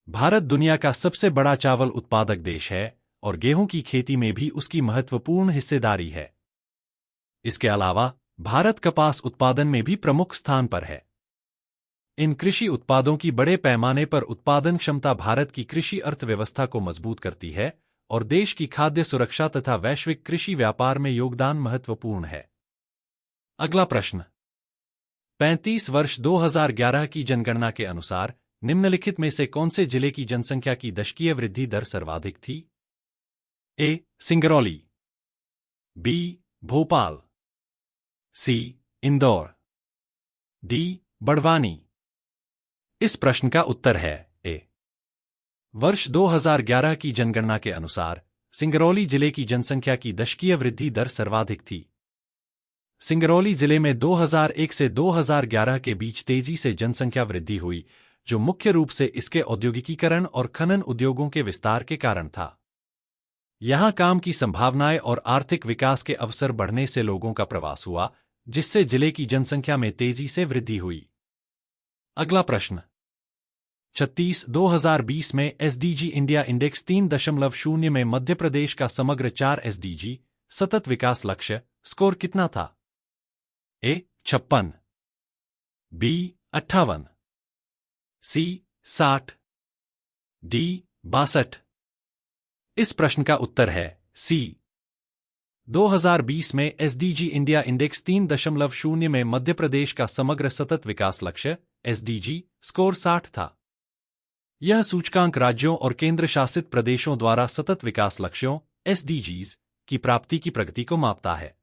भारत दुनिया का सबसे बड़ा चावल उत्पादक देश है और गेहूं की खेती में भी उसकी महत्वपूर्ण हिस्सेदारी है। इसके अलावा भारत कपास उत्पादन में भी प्रमुख स्थान पर है। इन कृषि उत्पादों की बड़े पैमाने पर उत्पादन क्षमता भारत की कृषि अर्थव्यवस्था को मजबूत करती है और देश की खाद्य सुरक्षा तथा वैश्विक कृषि व्यापार में योगदान महत्वपूर्ण है। अगला प्रश्न 35 वर्ष 2011 की जनगणना के अनुसार निम्नलिखित में से कौन से जिले की जनसंख्या की दशकीय वृद्धि दर सर्वाधिक थी? ए. सिंगरौली, बी. भोपाल, सी. इंदौर, डी. बड़वानी। इस प्रश्न का उत्तर है ए. वर्ष 2011 की जनगणना के अनुसार सिंगरौली जिले की जनसंख्या की दशकीय वृद्धि दर सर्वाधिक थी। सिंगरौली जिले में 2001 से 2011 के बीच तेजी से जनसंख्या वृद्धि हुई, जो मुख्य रूप से इसके औद्योगिकीकरण और खनन उद्योगों के विस्तार के कारण था। यहां काम की संभावनाएं और आर्थिक विकास के अवसर बढ़ने से लोगों का प्रवास हुआ, जिससे जिले की जनसंख्या में तेजी से वृद्धि हुई। अगला प्रश्न 36 2020 में एसडीजी इंडिया इंडेक्स 3.0 में मध्य प्रदेश का समग्र 4 एसडीजी सतत विकास लक्ष्य स्कोर कितना था? ए. 56, बी. 58, सी. 60, डी. 62। इस प्रश्न का उत्तर है सी. 2020 में एसडीजी इंडिया इंडेक्स 3.0 में मध्य प्रदेश का समग्र सतत विकास लक्ष्य एसडीजी स्कोर 60 था। यह सूचकांक राज्यों और केंद्र शासित प्रदेशों द्वारा सतत विकास लक्ष्यों एसडीजीज की प्राप्ति की प्रगति को मापता है।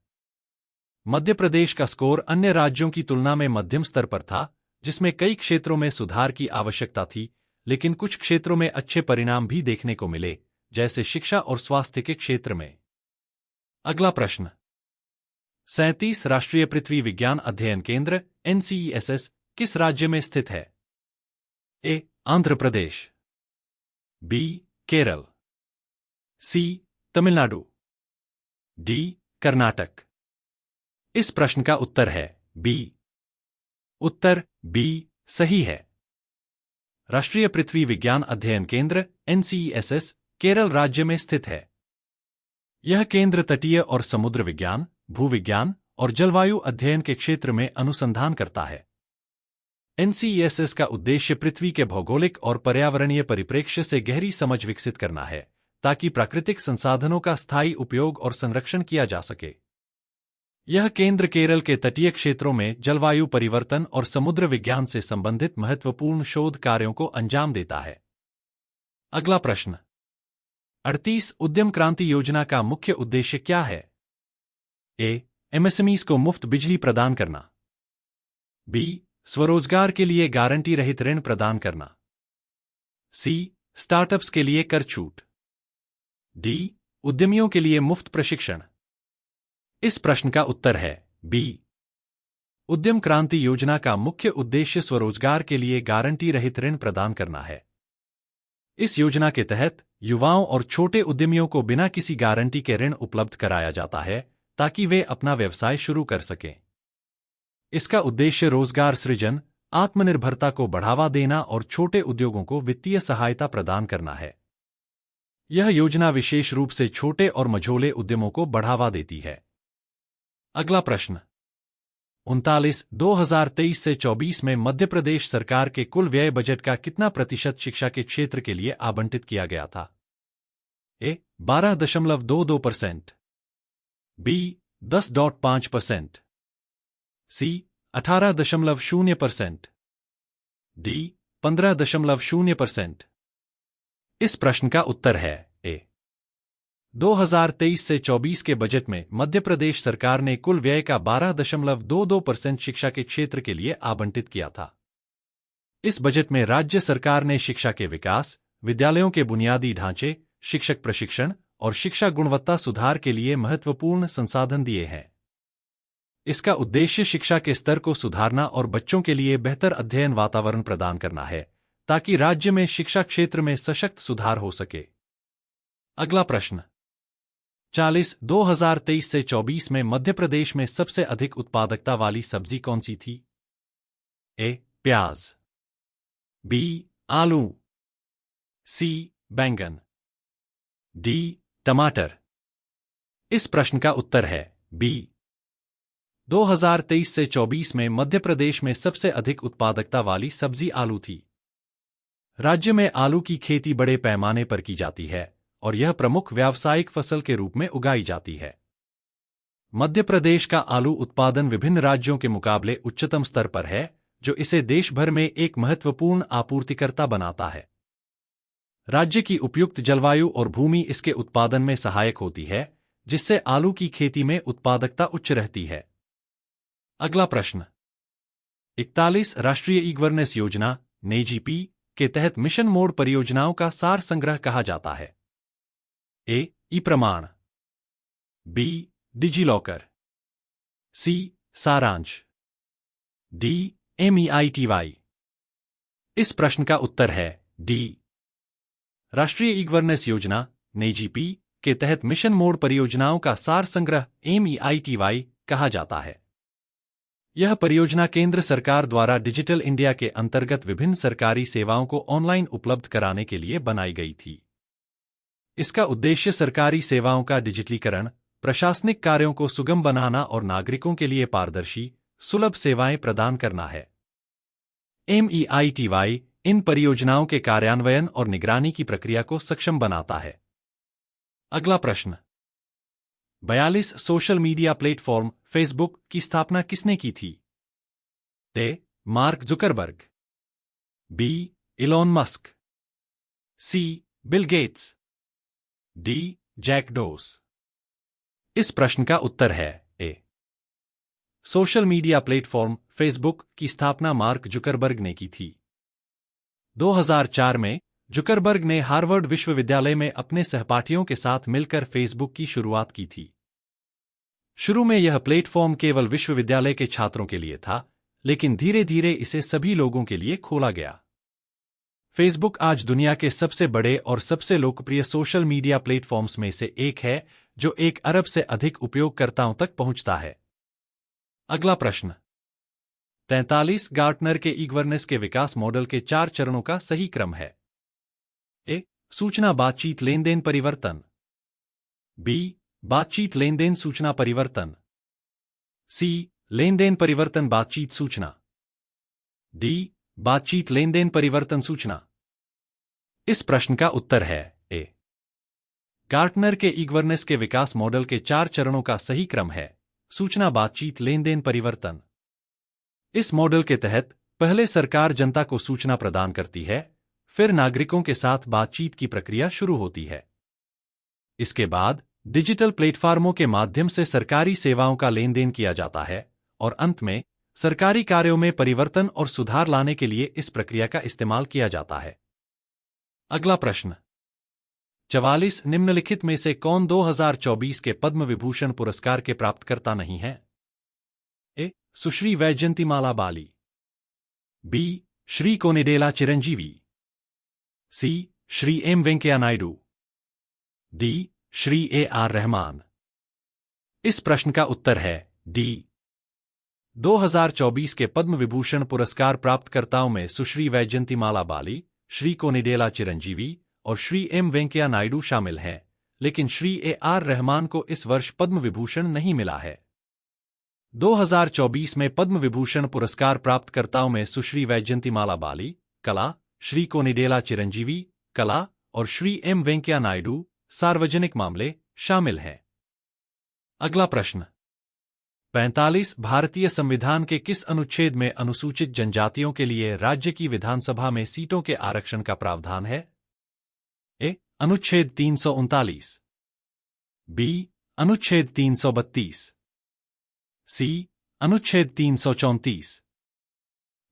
मध्य प्रदेश का स्कोर अन्य राज्यों की तुलना में मध्यम स्तर पर था, जिसमें कई क्षेत्रों में सुधार की आवश्यकता थी, लेकिन कुछ क्षेत्रों में अच्छे परिणाम भी देखने को मिले, जैसे शिक्षा और स्वास्थ्य के क्षेत्र में। अगला प्रश्न 37 राष्ट्रीय पृथ्वी विज्ञान अध्ययन केंद्र एनसीईएसएस किस राज्य में स्थित है? ए. आंध्र प्रदेश, बी. केरल, सी. तमिलनाडु, डी. कर्नाटक। इस प्रश्न का उत्तर है बी. उत्तर बी सही है। राष्ट्रीय पृथ्वी विज्ञान अध्ययन केंद्र एनसीईएसएस केरल राज्य में स्थित है। यह केंद्र तटीय और समुद्र विज्ञान, भूविज्ञान और जलवायु अध्ययन के क्षेत्र में अनुसंधान करता है। एनसीईएसएस का उद्देश्य पृथ्वी के भौगोलिक और पर्यावरणीय परिप्रेक्ष्य से गहरी समझ विकसित करना है, ताकि प्राकृतिक संसाधनों का स्थायी उपयोग और संरक्षण किया जा सके। यह केंद्र केरल के तटीय क्षेत्रों में जलवायु परिवर्तन और समुद्र विज्ञान से संबंधित महत्वपूर्ण शोध कार्यों को अंजाम देता है। अगला प्रश्न 38 उद्यम क्रांति योजना का मुख्य उद्देश्य क्या है? ए. एमएसएमईज को मुफ्त बिजली प्रदान करना। बी, स्वरोजगार के लिए गारंटी रहित ऋण प्रदान करना। सी, स्टार्टअप्स के लिए कर छूट। डी, उद्यमियों के लिए मुफ्त प्रशिक्षण। इस प्रश्न का उत्तर है बी। उद्यम क्रांति योजना का मुख्य उद्देश्य स्वरोजगार के लिए गारंटी रहित ऋण प्रदान करना है। इस योजना के तहत युवाओं और छोटे उद्यमियों को बिना किसी गारंटी के ऋण उपलब्ध कराया जाता है ताकि वे अपना व्यवसाय शुरू कर सकें। इसका उद्देश्य रोजगार सृजन, आत्मनिर्भरता को बढ़ावा देना और छोटे उद्योगों को वित्तीय सहायता प्रदान करना है। यह योजना विशेष रूप से छोटे और मझोले उद्यमों को बढ़ावा देती है। अगला प्रश्न 39, 2023 से 24 में मध्य प्रदेश सरकार के कुल व्यय बजट का कितना प्रतिशत शिक्षा के क्षेत्र के लिए आवंटित किया गया था? ए, 12.22%, बी, 10.5%, सी, 18.0%, डी, 15.0%। इस प्रश्न का उत्तर है ए। 2023 से 24 के बजट में मध्य प्रदेश सरकार ने कुल व्यय का 12.22% शिक्षा के क्षेत्र के लिए आवंटित किया था। इस बजट में राज्य सरकार ने शिक्षा के विकास, विद्यालयों के बुनियादी ढांचे, शिक्षक प्रशिक्षण और शिक्षा गुणवत्ता सुधार के लिए महत्वपूर्ण संसाधन दिए हैं। इसका उद्देश्य शिक्षा के स्तर को सुधारना और बच्चों के लिए बेहतर अध्ययन वातावरण प्रदान करना है ताकि राज्य में शिक्षा क्षेत्र में सशक्त सुधार हो सके। अगला प्रश्न 40, 2023 से 24 में मध्य प्रदेश में सबसे अधिक उत्पादकता वाली सब्जी कौन सी थी? ए, प्याज, बी, आलू, सी, बैंगन, डी, टमाटर। इस प्रश्न का उत्तर है बी। 2023 से 24 में मध्य प्रदेश में सबसे अधिक उत्पादकता वाली सब्जी आलू थी। राज्य में आलू की खेती बड़े पैमाने पर की जाती है और यह प्रमुख व्यावसायिक फसल के रूप में उगाई जाती है। मध्य प्रदेश का आलू उत्पादन विभिन्न राज्यों के मुकाबले उच्चतम स्तर पर है, जो इसे देश भर में एक महत्वपूर्ण आपूर्तिकर्ता बनाता है। राज्य की उपयुक्त जलवायु और भूमि इसके उत्पादन में सहायक होती है, जिससे आलू की खेती में उत्पादकता उच्च रहती है। अगला प्रश्न 41, राष्ट्रीय ई गवर्नेंस योजना (NEJP) के तहत मिशन मोड परियोजनाओं का सार संग्रह कहा जाता है। ए, ई प्रमाण, बी, डिजिलॉकर, सी, सारांश, डी, MEITY। इस प्रश्न का उत्तर है डी। राष्ट्रीय ई गवर्नेंस योजना (NEJP) के तहत मिशन मोड परियोजनाओं का सार संग्रह MEITY कहा जाता है। यह परियोजना केंद्र सरकार द्वारा डिजिटल इंडिया के अंतर्गत विभिन्न सरकारी सेवाओं को ऑनलाइन उपलब्ध कराने के लिए बनाई गई थी। इसका उद्देश्य सरकारी सेवाओं का डिजिटलीकरण, प्रशासनिक कार्यों को सुगम बनाना और नागरिकों के लिए पारदर्शी, सुलभ सेवाएं प्रदान करना है। MEITY इन परियोजनाओं के कार्यान्वयन और निगरानी की प्रक्रिया को सक्षम बनाता है। अगला प्रश्न 42, सोशल मीडिया प्लेटफॉर्म फेसबुक की स्थापना किसने की थी? A, Mark Zuckerberg, B, Elon Musk, C, Bill Gates, D, Jack Dorsey. इस प्रश्न का उत्तर है A. Social media platform Facebook की स्थापना मार्क जुकरबर्ग ने की थी। 2004 में जुकरबर्ग ने हार्वर्ड विश्वविद्यालय में अपने सहपाठियों के साथ मिलकर फेसबुक की शुरुआत की थी। शुरू में यह प्लेटफॉर्म केवल विश्वविद्यालय के छात्रों के लिए था, लेकिन धीरे धीरे इसे सभी लोगों के लिए खोला गया। फेसबुक आज दुनिया के सबसे बड़े और सबसे लोकप्रिय सोशल मीडिया प्लेटफॉर्म्स में से एक है, जो 1 अरब से अधिक उपयोगकर्ताओं तक पहुंचता है। अगला प्रश्न 43, गार्टनर के ई गवर्नेंस के विकास मॉडल के 4 चरणों का सही क्रम है। ए, सूचना बातचीत लेनदेन परिवर्तन, बी, बातचीत लेनदेन सूचना परिवर्तन, सी, लेनदेन परिवर्तन बातचीत सूचना, डी, बातचीत लेनदेन परिवर्तन सूचना। इस प्रश्न का उत्तर है ए। गार्टनर के ई गवर्नेंस के विकास मॉडल के 4 चरणों का सही क्रम है सूचना बातचीत लेनदेन परिवर्तन। इस मॉडल के तहत पहले सरकार जनता को सूचना प्रदान करती है, फिर नागरिकों के साथ बातचीत की प्रक्रिया शुरू होती है। इसके बाद डिजिटल प्लेटफॉर्मों के माध्यम से सरकारी सेवाओं का लेन देन किया जाता है और अंत में सरकारी कार्यों में परिवर्तन और सुधार लाने के लिए इस प्रक्रिया का इस्तेमाल किया जाता है। अगला प्रश्न 44 निम्नलिखित में से कौन 2024 के पद्म विभूषण पुरस्कार के प्राप्तकर्ता नहीं है? A. Sushri Vyjayanthimala Bali, B. Shri Konidela Chiranjeevi, C. Shri M Venkaiah Naidu, D. Shri A R Rahman. इस प्रश्न का उत्तर है डी। 2024 के पद्म विभूषण पुरस्कार प्राप्तकर्ताओं में सुश्री वैजयंतीमाला बाली, श्री कोनिडेला चिरंजीवी और श्री एम वेंकैया नायडू शामिल हैं, लेकिन श्री ए आर रहमान को इस वर्ष पद्म विभूषण नहीं मिला है। 2024 में पद्म विभूषण पुरस्कार प्राप्तकर्ताओं में सुश्री वैजयंतीमाला बाली, कला, श्री कोनिडेला चिरंजीवी, कला और श्री एम वेंकैया नायडू, सार्वजनिक मामले, शामिल हैं। अगला प्रश्न 45 भारतीय संविधान के किस अनुच्छेद में अनुसूचित जनजातियों के लिए राज्य की विधानसभा में सीटों के आरक्षण का प्रावधान है? ए. अनुच्छेद 339, बी. अनुच्छेद 332, सी. अनुच्छेद 334,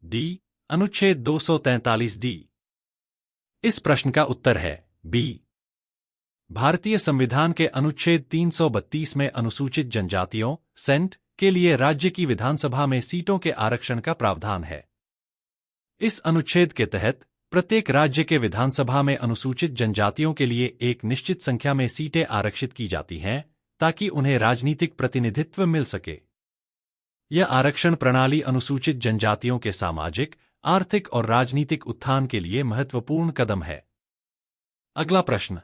डी. अनुच्छेद 243 डी। इस प्रश्न का उत्तर है बी। भारतीय संविधान के अनुच्छेद 332 में अनुसूचित जनजातियों सेंट के लिए राज्य की विधानसभा में सीटों के आरक्षण का प्रावधान है। इस अनुच्छेद के तहत प्रत्येक राज्य के विधानसभा में अनुसूचित जनजातियों के लिए एक निश्चित संख्या में सीटें आरक्षित की जाती हैं ताकि उन्हें राजनीतिक प्रतिनिधित्व मिल सके। यह आरक्षण प्रणाली अनुसूचित जनजातियों के सामाजिक, आर्थिक और राजनीतिक उत्थान के लिए महत्वपूर्ण कदम है। अगला प्रश्न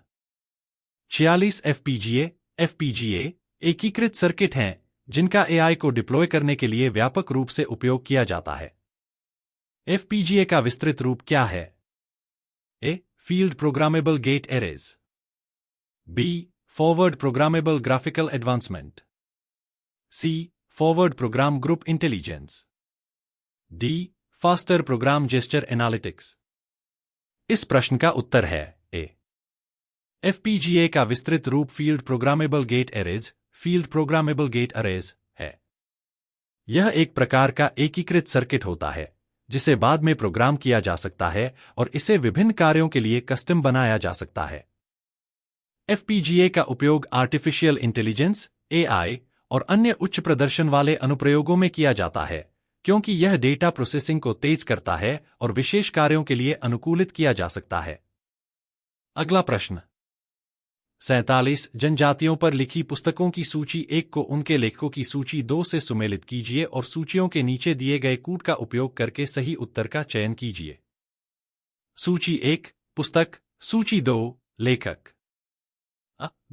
46 एफपीजीए एकीकृत सर्किट हैं जिनका एआई को डिप्लॉय करने के लिए व्यापक रूप से उपयोग किया जाता है। एफपीजीए का विस्तृत रूप क्या है? A. Field programmable gate arrays, B. Forward programmable graphical advancement, C. Forward program group intelligence, D. Faster program gesture analytics. इस प्रश्न का उत्तर है ए। एफपीजीए का विस्तृत रूप field programmable gate arrays, field programmable gate array है। यह एक प्रकार का एकीकृत सर्किट होता है जिसे बाद में प्रोग्राम किया जा सकता है और इसे विभिन्न कार्यों के लिए कस्टम बनाया जा सकता है। एफपीजीए का उपयोग आर्टिफिशियल इंटेलिजेंस, एआई और अन्य उच्च प्रदर्शन वाले अनुप्रयोगों में किया जाता है क्योंकि यह डेटा प्रोसेसिंग को तेज करता है और विशेष कार्यों के लिए अनुकूलित किया जा सकता है। अगला प्रश्न 47 जनजातियों पर लिखी पुस्तकों की सूची 1 को उनके लेखकों की सूची 2 से सुमेलित कीजिए और सूचियों के नीचे दिए गए कूट का उपयोग करके सही उत्तर का चयन कीजिए। सूची 1 पुस्तक, सूची 2 लेखक।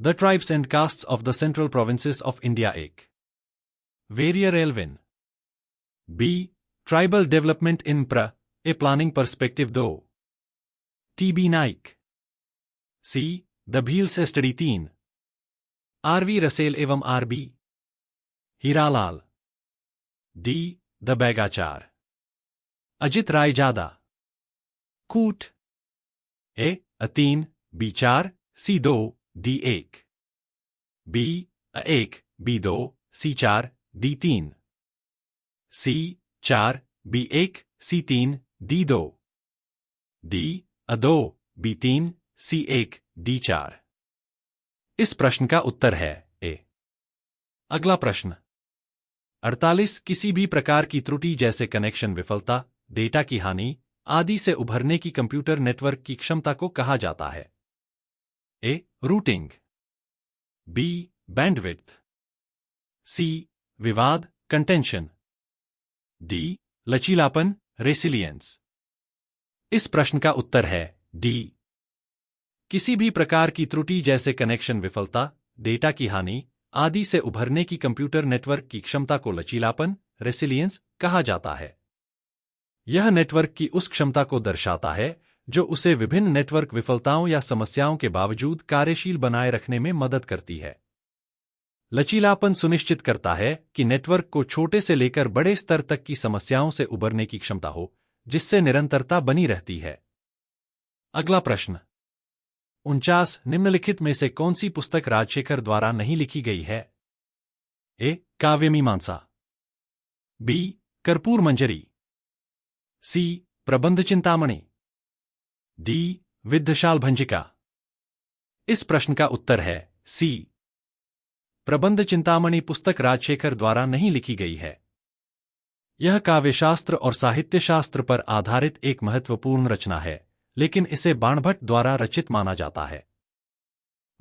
The tribes and castes of the Central Provinces of India 1 Verrier Elwin, B. Tribal development in a planning perspective 2 T B. Naik, C. The Bhils study 3 R V. Russell एवं R B. Hiralal, D. The Baigachar Ajit Rai जादा। कूट A. 3 B 4 C 2 D 1, B. 1 B 2 C 4 D 3, C. 4 B 1 C 3 D 2, D. 2 B 3 C 1 D 4। इस प्रश्न का उत्तर है ए। अगला प्रश्न 48 किसी भी प्रकार की त्रुटि जैसे कनेक्शन विफलता, डेटा की हानि आदि से उभरने की कंप्यूटर नेटवर्क की क्षमता को कहा जाता है। A. Routing, B. Bandwidth, C. विवाद कंटेंशन, डी. लचीलापन रेसिलियंस। इस प्रश्न का उत्तर है डी। किसी भी प्रकार की त्रुटि जैसे कनेक्शन विफलता, डेटा की हानि आदि से उभरने की कंप्यूटर नेटवर्क की क्षमता को लचीलापन रेसिलियंस कहा जाता है। यह नेटवर्क की उस क्षमता को दर्शाता है जो उसे विभिन्न नेटवर्क विफलताओं या समस्याओं के बावजूद कार्यशील बनाए रखने में मदद करती है। लचीलापन सुनिश्चित करता है कि नेटवर्क को छोटे से लेकर बड़े स्तर तक की समस्याओं से उबरने की क्षमता हो, जिससे निरंतरता बनी रहती है। अगला प्रश्न 49 निम्नलिखित में से कौन सी पुस्तक राजशेखर द्वारा नहीं लिखी गई है? ए. काव्यमीमांसा, बी. कर्पूर मंजरी, सी. प्रबंध चिंतामणि, डी. विद्धशाल भंजिका। इस प्रश्न का उत्तर है सी. प्रबंध चिंतामणि पुस्तक राजशेखर द्वारा नहीं लिखी गई है। यह काव्यशास्त्र और साहित्यशास्त्र पर आधारित एक महत्वपूर्ण रचना है, लेकिन इसे बाणभट्ट द्वारा रचित माना जाता है।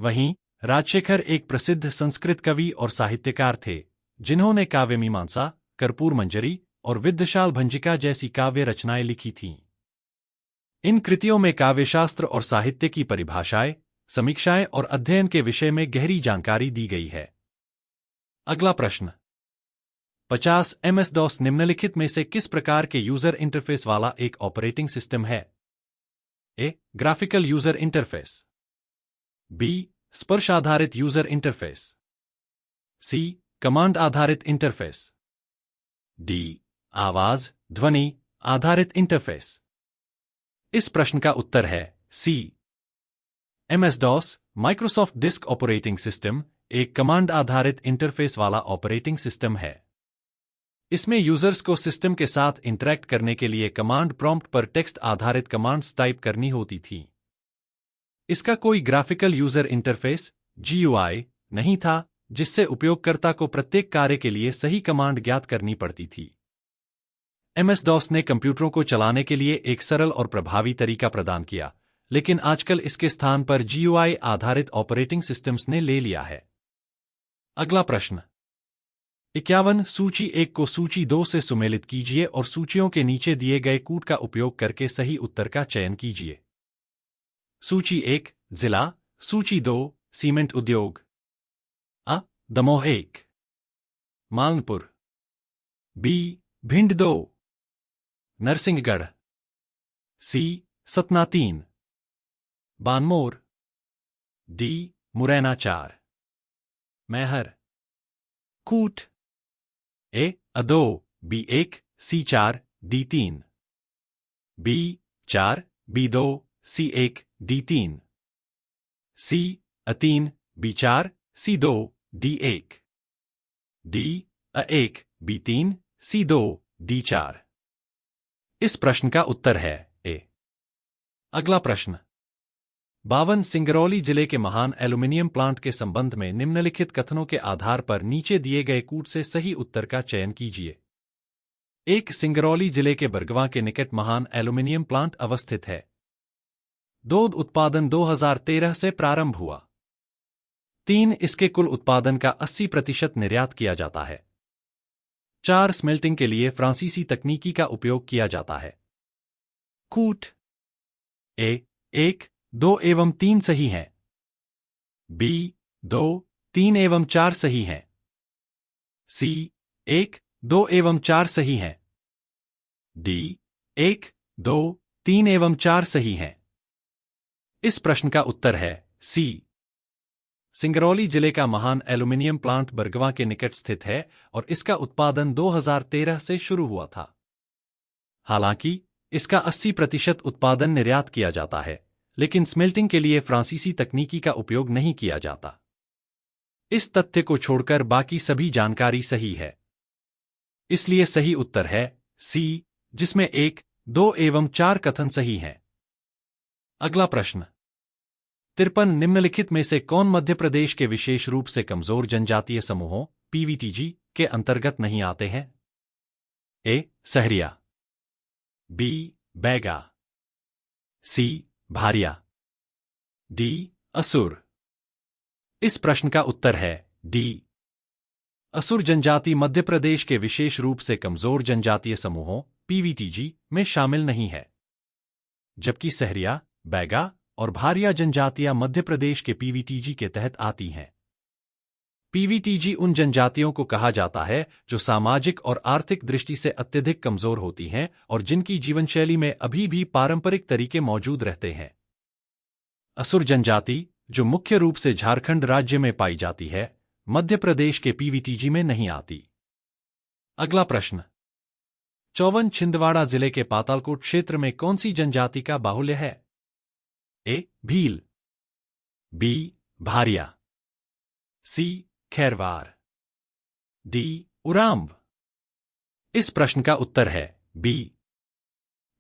वहीं राजशेखर एक प्रसिद्ध संस्कृत कवि और साहित्यकार थे, जिन्होंने काव्यमीमांसा, कर्पूर मंजरी और विद्धशाल भंजिका जैसी काव्य रचनाएं लिखी थीं। इन कृतियों में काव्यशास्त्र और साहित्य की परिभाषाएं, समीक्षाएं और अध्ययन के विषय में गहरी जानकारी दी गई है। अगला प्रश्न, 50 MS-DOS निम्नलिखित में से किस प्रकार के यूजर इंटरफेस वाला एक ऑपरेटिंग सिस्टम है? A. Graphical user interface, B. स्पर्श आधारित यूजर इंटरफेस, सी. कमांड आधारित इंटरफेस, डी. आवाज ध्वनि आधारित इंटरफेस। इस प्रश्न का उत्तर है C. MS-DOS Microsoft disk operating system एक कमांड आधारित इंटरफेस वाला ऑपरेटिंग सिस्टम है। इसमें यूजर्स को सिस्टम के साथ इंटरैक्ट करने के लिए कमांड प्रॉम्प्ट पर टेक्स्ट आधारित कमांड्स टाइप करनी होती थी। इसका कोई ग्राफिकल यूजर इंटरफेस GUI नहीं था, जिससे उपयोगकर्ता को प्रत्येक कार्य के लिए सही कमांड ज्ञात करनी पड़ती थी। MS-DOS ने कंप्यूटरों को चलाने के लिए एक सरल और प्रभावी तरीका प्रदान किया, लेकिन आजकल इसके स्थान पर GUI आधारित ऑपरेटिंग सिस्टम्स ने ले लिया है। अगला प्रश्न, 51 सूची 1 को सूची 2 से सुमेलित कीजिए और सूचियों के नीचे दिए गए कूट का उपयोग करके सही उत्तर का चयन कीजिए। सूची 1 जिला, सूची 2 सीमेंट उद्योग। अ. दमोह 1, मालनपुर, बी. भिंड 2, नरसिंहगढ़, सी. सतना 3, बानमोर, डी. मुरैना 4, मैहर। कूट, ए. अ2, B1, C4, D3, B. 4, B2, C1, D3, सी. A3, B4, C2, D1, D. A1, B3, C2, D4। इस प्रश्न का उत्तर है ए. अगला प्रश्न, 52 सिंगरौली जिले के महान एल्यूमीनियम प्लांट के संबंध में निम्नलिखित कथनों के आधार पर नीचे दिए गए कूट से सही उत्तर का चयन कीजिए। 1. सिंगरौली जिले के बरगवां के निकट महान एल्यूमीनियम प्लांट अवस्थित है। दूध उत्पादन 2013 से प्रारंभ हुआ। 3. इसके कुल उत्पादन का 80% निर्यात किया जाता है। 4. स्मेल्टिंग के लिए फ्रांसीसी तकनीकी का उपयोग किया जाता है। कूट, ए. 1, 2 एवं 3 सही हैं। बी. 2, 3 एवं 4 सही हैं। सी. 1, 2 एवं 4 सही हैं। डी. 1, 2, 3 एवं 4 सही हैं। इस प्रश्न का उत्तर है सी. सिंगरौली जिले का महान एल्यूमीनियम प्लांट बरगवां के निकट स्थित है और इसका उत्पादन 2013 से शुरू हुआ था। हालांकि इसका 80% उत्पादन निर्यात किया जाता है, लेकिन स्मेल्टिंग के लिए फ्रांसीसी तकनीकी का उपयोग नहीं किया जाता। इस तथ्य को छोड़कर बाकी सभी जानकारी सही है। इसलिए सही उत्तर है सी, जिसमें 1, 2 एवं 4 कथन सही हैं। अगला प्रश्न, 53 निम्नलिखित में से कौन मध्य प्रदेश के विशेष रूप से कमजोर जनजातीय समूहों PVTG के अंतर्गत नहीं आते हैं? ए. सहरिया, बी. बैगा, सी. भारिया, डी. असुर। इस प्रश्न का उत्तर है डी. असुर जनजाति मध्य प्रदेश के विशेष रूप से कमजोर जनजातीय समूहों PVTG में शामिल नहीं है, जबकि सहरिया, बैगा और भारिया जनजातियां मध्य प्रदेश के PVTG के तहत आती हैं। PVTG उन जनजातियों को कहा जाता है जो सामाजिक और आर्थिक दृष्टि से अत्यधिक कमजोर होती हैं और जिनकी जीवनशैली में अभी भी पारंपरिक तरीके मौजूद रहते हैं। असुर जनजाति, जो मुख्य रूप से झारखंड राज्य में पाई जाती है, मध्य प्रदेश के PVTG में नहीं आती। अगला प्रश्न, 54 छिंदवाड़ा जिले के पातालकोट क्षेत्र में कौन सी जनजाति का बाहुल्य है? ए. भील, बी भारिया, सी खैरवार, डी उरांव। इस प्रश्न का उत्तर है बी।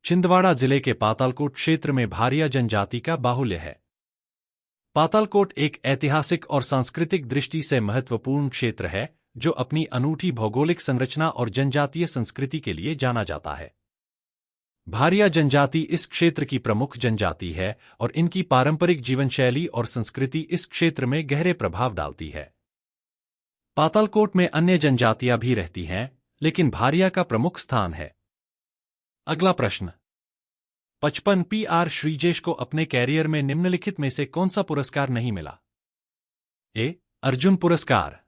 छिंदवाड़ा जिले के पातालकोट क्षेत्र में भारिया जनजाति का बाहुल्य है। पातालकोट एक ऐतिहासिक और सांस्कृतिक दृष्टि से महत्वपूर्ण क्षेत्र है जो अपनी अनूठी भौगोलिक संरचना और जनजातीय संस्कृति के लिए जाना जाता है। भारिया जनजाति इस क्षेत्र की प्रमुख जनजाति है और इनकी पारंपरिक जीवनशैली और संस्कृति इस क्षेत्र में गहरे प्रभाव डालती है। पातालकोट में अन्य जनजातियां भी रहती हैं, लेकिन भारिया का प्रमुख स्थान है। अगला प्रश्न, 55 पीआर श्रीजेश को अपने कैरियर में निम्नलिखित में से कौन सा पुरस्कार नहीं मिला? ए अर्जुन पुरस्कार,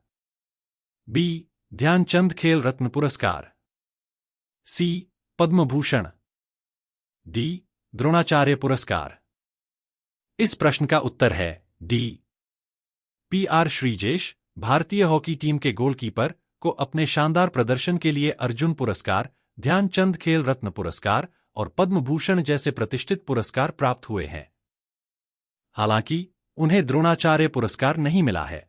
बी ध्यानचंद खेल रत्न पुरस्कार, सी पद्म भूषण, डी द्रोणाचार्य पुरस्कार। इस प्रश्न का उत्तर है डी। पीआर श्रीजेश भारतीय हॉकी टीम के गोलकीपर को अपने शानदार प्रदर्शन के लिए अर्जुन पुरस्कार, ध्यानचंद खेल रत्न पुरस्कार और पद्म भूषण जैसे प्रतिष्ठित पुरस्कार प्राप्त हुए हैं। हालांकि उन्हें द्रोणाचार्य पुरस्कार नहीं मिला है।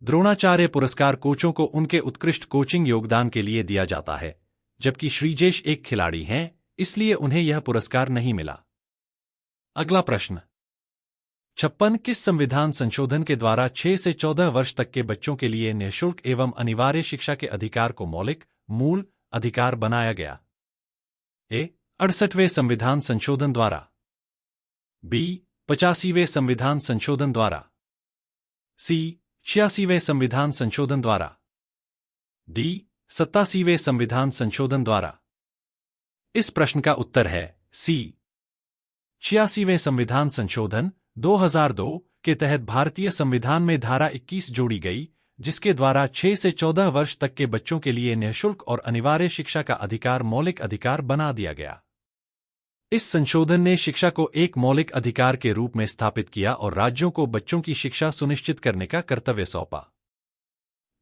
द्रोणाचार्य पुरस्कार कोचों को उनके उत्कृष्ट कोचिंग योगदान के लिए दिया जाता है, जबकि श्रीजेश एक खिलाड़ी हैं, इसलिए उन्हें यह पुरस्कार नहीं मिला। अगला प्रश्न, 56 किस संविधान संशोधन के द्वारा 6 से 14 वर्ष तक के बच्चों के लिए निःशुल्क एवं अनिवार्य शिक्षा के अधिकार को मौलिक मूल अधिकार बनाया गया? ए 68वें संविधान संशोधन द्वारा, बी 85वें संविधान संशोधन द्वारा, सी 86वें संविधान संशोधन द्वारा, डी 87वें संविधान संशोधन द्वारा। इस प्रश्न का उत्तर है सी 86वें संविधान संशोधन 2002 के तहत भारतीय संविधान में धारा 21 जोड़ी गई, जिसके द्वारा 6 से 14 वर्ष तक के बच्चों के लिए निःशुल्क और अनिवार्य शिक्षा का अधिकार मौलिक अधिकार बना दिया गया। इस संशोधन ने शिक्षा को एक मौलिक अधिकार के रूप में स्थापित किया और राज्यों को बच्चों की शिक्षा सुनिश्चित करने का कर्तव्य सौंपा।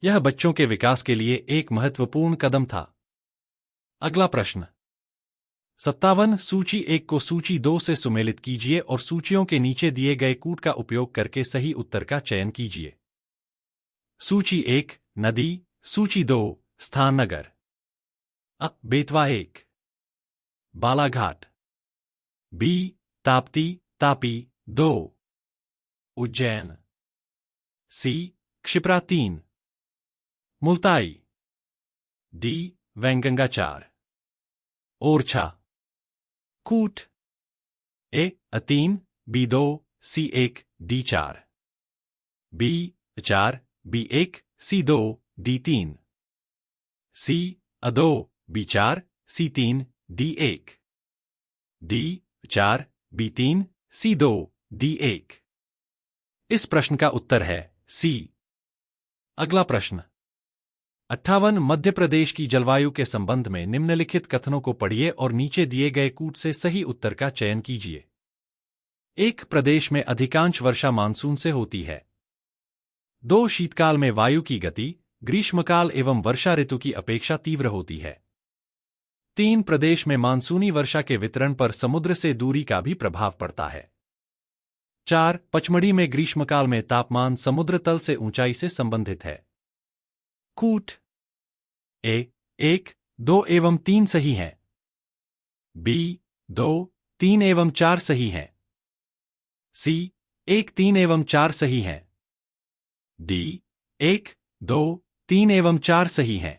यह बच्चों के विकास के लिए एक महत्वपूर्ण कदम था। अगला प्रश्न, 57 सूची 1 को सूची 2 से सुमेलित कीजिए और सूचियों के नीचे दिए गए कूट का उपयोग करके सही उत्तर का चयन कीजिए। सूची 1 नदी, सूची 2 स्थान नगर। अ बेतवा 1, बालाघाट, बी ताप्ती तापी 2, उज्जैन, सी क्षिप्रा 3, मुल्ताई, डी वैनगंगा 4, ओरछा। कूट, A 3, B 2, C 1, D 4, B 4, B 1, C 2, D 3, C 2, B 4, C 3, D 1, D 4, B 3, C 2, D 1। इस प्रश्न का उत्तर है सी। अगला प्रश्न, 58 मध्य प्रदेश की जलवायु के संबंध में निम्नलिखित कथनों को पढ़िए और नीचे दिए गए कूट से सही उत्तर का चयन कीजिए। 1 प्रदेश में अधिकांश वर्षा मानसून से होती है। 2 शीतकाल में वायु की गति ग्रीष्मकाल एवं वर्षा ऋतु की अपेक्षा तीव्र होती है। 3 प्रदेश में मानसूनी वर्षा के वितरण पर समुद्र से दूरी का भी प्रभाव पड़ता है। 4 पचमढ़ी में ग्रीष्मकाल में तापमान समुद्र तल से ऊंचाई से संबंधित है। कूट, ए 1, 2 एवं 3 सही हैं। बी 2, 3 एवं 4 सही हैं। सी 1, 3 एवं 4 सही हैं। डी 1, 2, 3 एवं 4 सही हैं।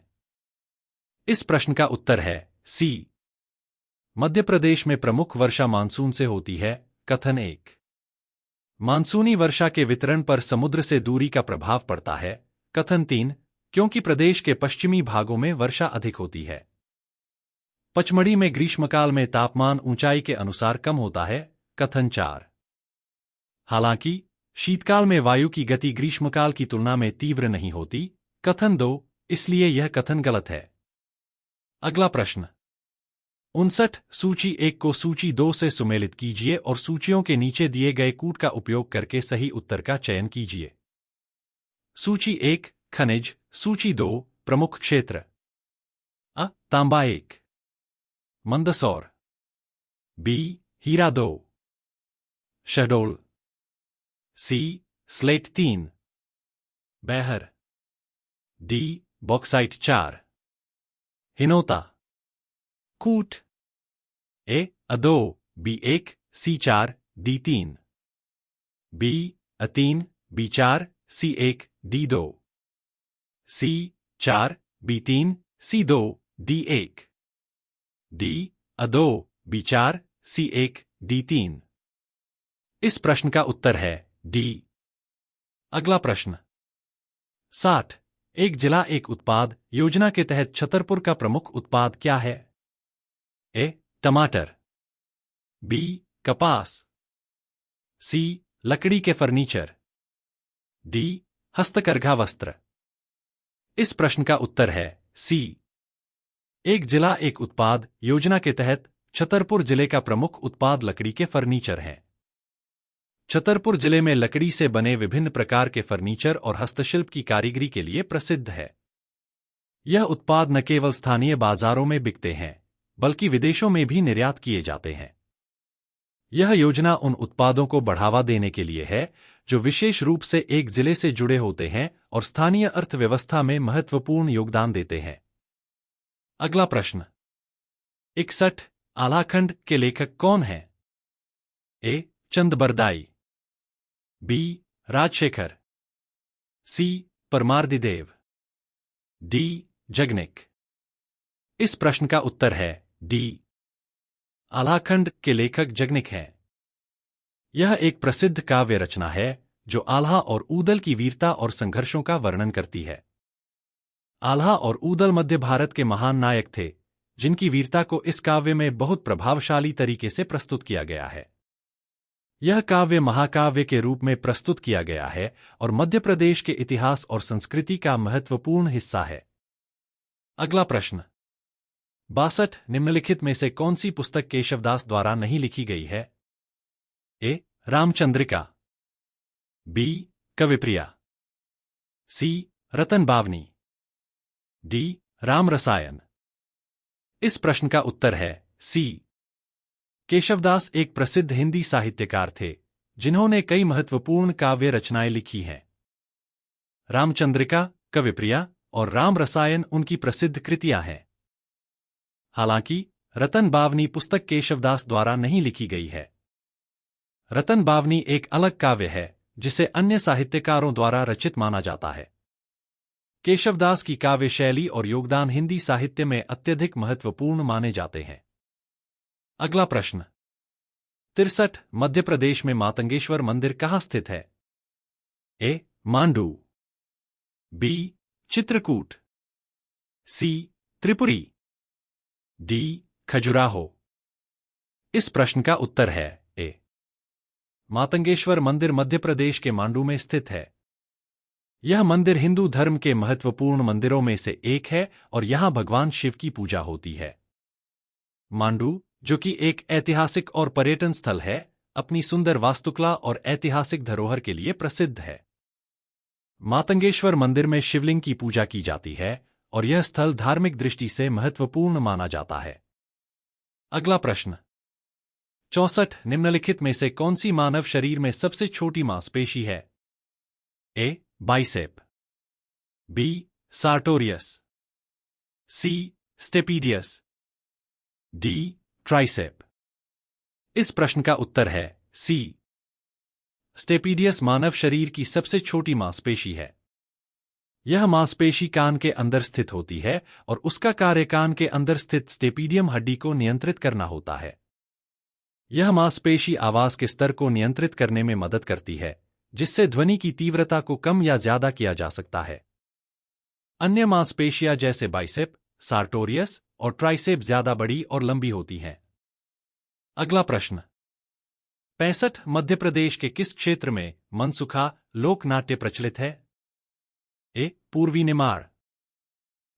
इस प्रश्न का उत्तर है सी। मध्य प्रदेश में प्रमुख वर्षा मानसून से होती है। कथन 1, मानसूनी वर्षा के वितरण पर समुद्र से दूरी का प्रभाव पड़ता है। कथन 3, क्योंकि प्रदेश के पश्चिमी भागों में वर्षा अधिक होती है। पचमढ़ी में ग्रीष्मकाल में तापमान ऊंचाई के अनुसार कम होता है। कथन 4, हालांकि शीतकाल में वायु की गति ग्रीष्मकाल की तुलना में तीव्र नहीं होती। कथन 2, इसलिए यह कथन गलत है। अगला प्रश्न, 59 सूची 1 को सूची 2 से सुमेलित कीजिए और सूचियों के नीचे दिए गए कूट का उपयोग करके सही उत्तर का चयन कीजिए। सूची 1 खनिज, सूची 2 प्रमुख क्षेत्र। अ तांबा 1, मंदसौर, बी हीरा 2, Shahdol, C slate 3, Baihar. D bauxite 4, Hinota. कूट। ए अदो B1 C4 D3, B A3 B4 C1 D2, C4 B3 C2 D1, D अदो B4 C1 D3। इस प्रश्न का उत्तर है डी। अगला प्रश्न 60। एक जिला एक उत्पाद योजना के तहत छतरपुर का प्रमुख उत्पाद क्या है? ए टमाटर, बी कपास, सी लकड़ी के फर्नीचर, डी हस्तकरघा वस्त्र। इस प्रश्न का उत्तर है सी। एक जिला एक उत्पाद योजना के तहत छतरपुर जिले का प्रमुख उत्पाद लकड़ी के फर्नीचर हैं। छतरपुर जिले में लकड़ी से बने विभिन्न प्रकार के फर्नीचर और हस्तशिल्प की कारीगरी के लिए प्रसिद्ध है। यह उत्पाद न केवल स्थानीय बाजारों में बिकते हैं बल्कि विदेशों में भी निर्यात किए जाते हैं। यह योजना उन उत्पादों को बढ़ावा देने के लिए है जो विशेष रूप से एक जिले से जुड़े होते हैं और स्थानीय अर्थव्यवस्था में महत्वपूर्ण योगदान देते हैं। अगला प्रश्न 61। आलाखंड के लेखक कौन हैं? ए चंद बरदाई, बी राजशेखर, सी परमार्दिदेव, डी जगनिक। इस प्रश्न का उत्तर है डी। आलाखंड के लेखक जगनिक हैं। यह एक प्रसिद्ध काव्य रचना है जो आल्हा और ऊदल की वीरता और संघर्षों का वर्णन करती है। आल्हा और ऊदल मध्य भारत के महान नायक थे जिनकी वीरता को इस काव्य में बहुत प्रभावशाली तरीके से प्रस्तुत किया गया है। यह काव्य महाकाव्य के रूप में प्रस्तुत किया गया है और मध्य प्रदेश के इतिहास और संस्कृति का महत्वपूर्ण हिस्सा है। अगला प्रश्न 62। निम्नलिखित में से कौन सी पुस्तक केशवदास द्वारा नहीं लिखी गई है? ए रामचंद्रिका, बी कविप्रिया, सी रतन बावनी, डी राम रसायन। इस प्रश्न का उत्तर है सी। केशवदास एक प्रसिद्ध हिंदी साहित्यकार थे जिन्होंने कई महत्वपूर्ण काव्य रचनाएं लिखी हैं। रामचंद्रिका, कविप्रिया और राम रसायन उनकी प्रसिद्ध कृतियां हैं। हालांकि रतन बावनी पुस्तक केशवदास द्वारा नहीं लिखी गई है। रतन बावनी एक अलग काव्य है जिसे अन्य साहित्यकारों द्वारा रचित माना जाता है। केशवदास की काव्य शैली और योगदान हिंदी साहित्य में अत्यधिक महत्वपूर्ण माने जाते हैं। अगला प्रश्न 63। मध्य प्रदेश में मातंगेश्वर मंदिर कहाँ स्थित है? ए मांडू, बी चित्रकूट, सी त्रिपुरी, डी खजुराहो। इस प्रश्न का उत्तर है ए। मातंगेश्वर मंदिर मध्य प्रदेश के मांडू में स्थित है। यह मंदिर हिंदू धर्म के महत्वपूर्ण मंदिरों में से एक है और यहां भगवान शिव की पूजा होती है। मांडू, जो कि एक ऐतिहासिक और पर्यटन स्थल है, अपनी सुंदर वास्तुकला और ऐतिहासिक धरोहर के लिए प्रसिद्ध है। मातंगेश्वर मंदिर में शिवलिंग की पूजा की जाती है और यह स्थल धार्मिक दृष्टि से महत्वपूर्ण माना जाता है। अगला प्रश्न 64। निम्नलिखित में से कौन सी मानव शरीर में सबसे छोटी मांसपेशी है? ए बाइसेप, बी सार्टोरियस, सी स्टेपीडियस, डी ट्राइसेप। इस प्रश्न का उत्तर है सी। स्टेपीडियस मानव शरीर की सबसे छोटी मांसपेशी है। यह मांसपेशी कान के अंदर स्थित होती है और उसका कार्य कान के अंदर स्थित स्टेपीडियम हड्डी को नियंत्रित करना होता है। यह मांसपेशी आवाज के स्तर को नियंत्रित करने में मदद करती है, जिससे ध्वनि की तीव्रता को कम या ज्यादा किया जा सकता है। अन्य मांसपेशियां जैसे बाइसेप, सार्टोरियस और ट्राइसेप ज्यादा बड़ी और लंबी होती हैं। अगला प्रश्न 65। मध्य प्रदेश के किस क्षेत्र में मनसुखा लोक नाट्य प्रचलित है? ए पूर्वी निमाड़,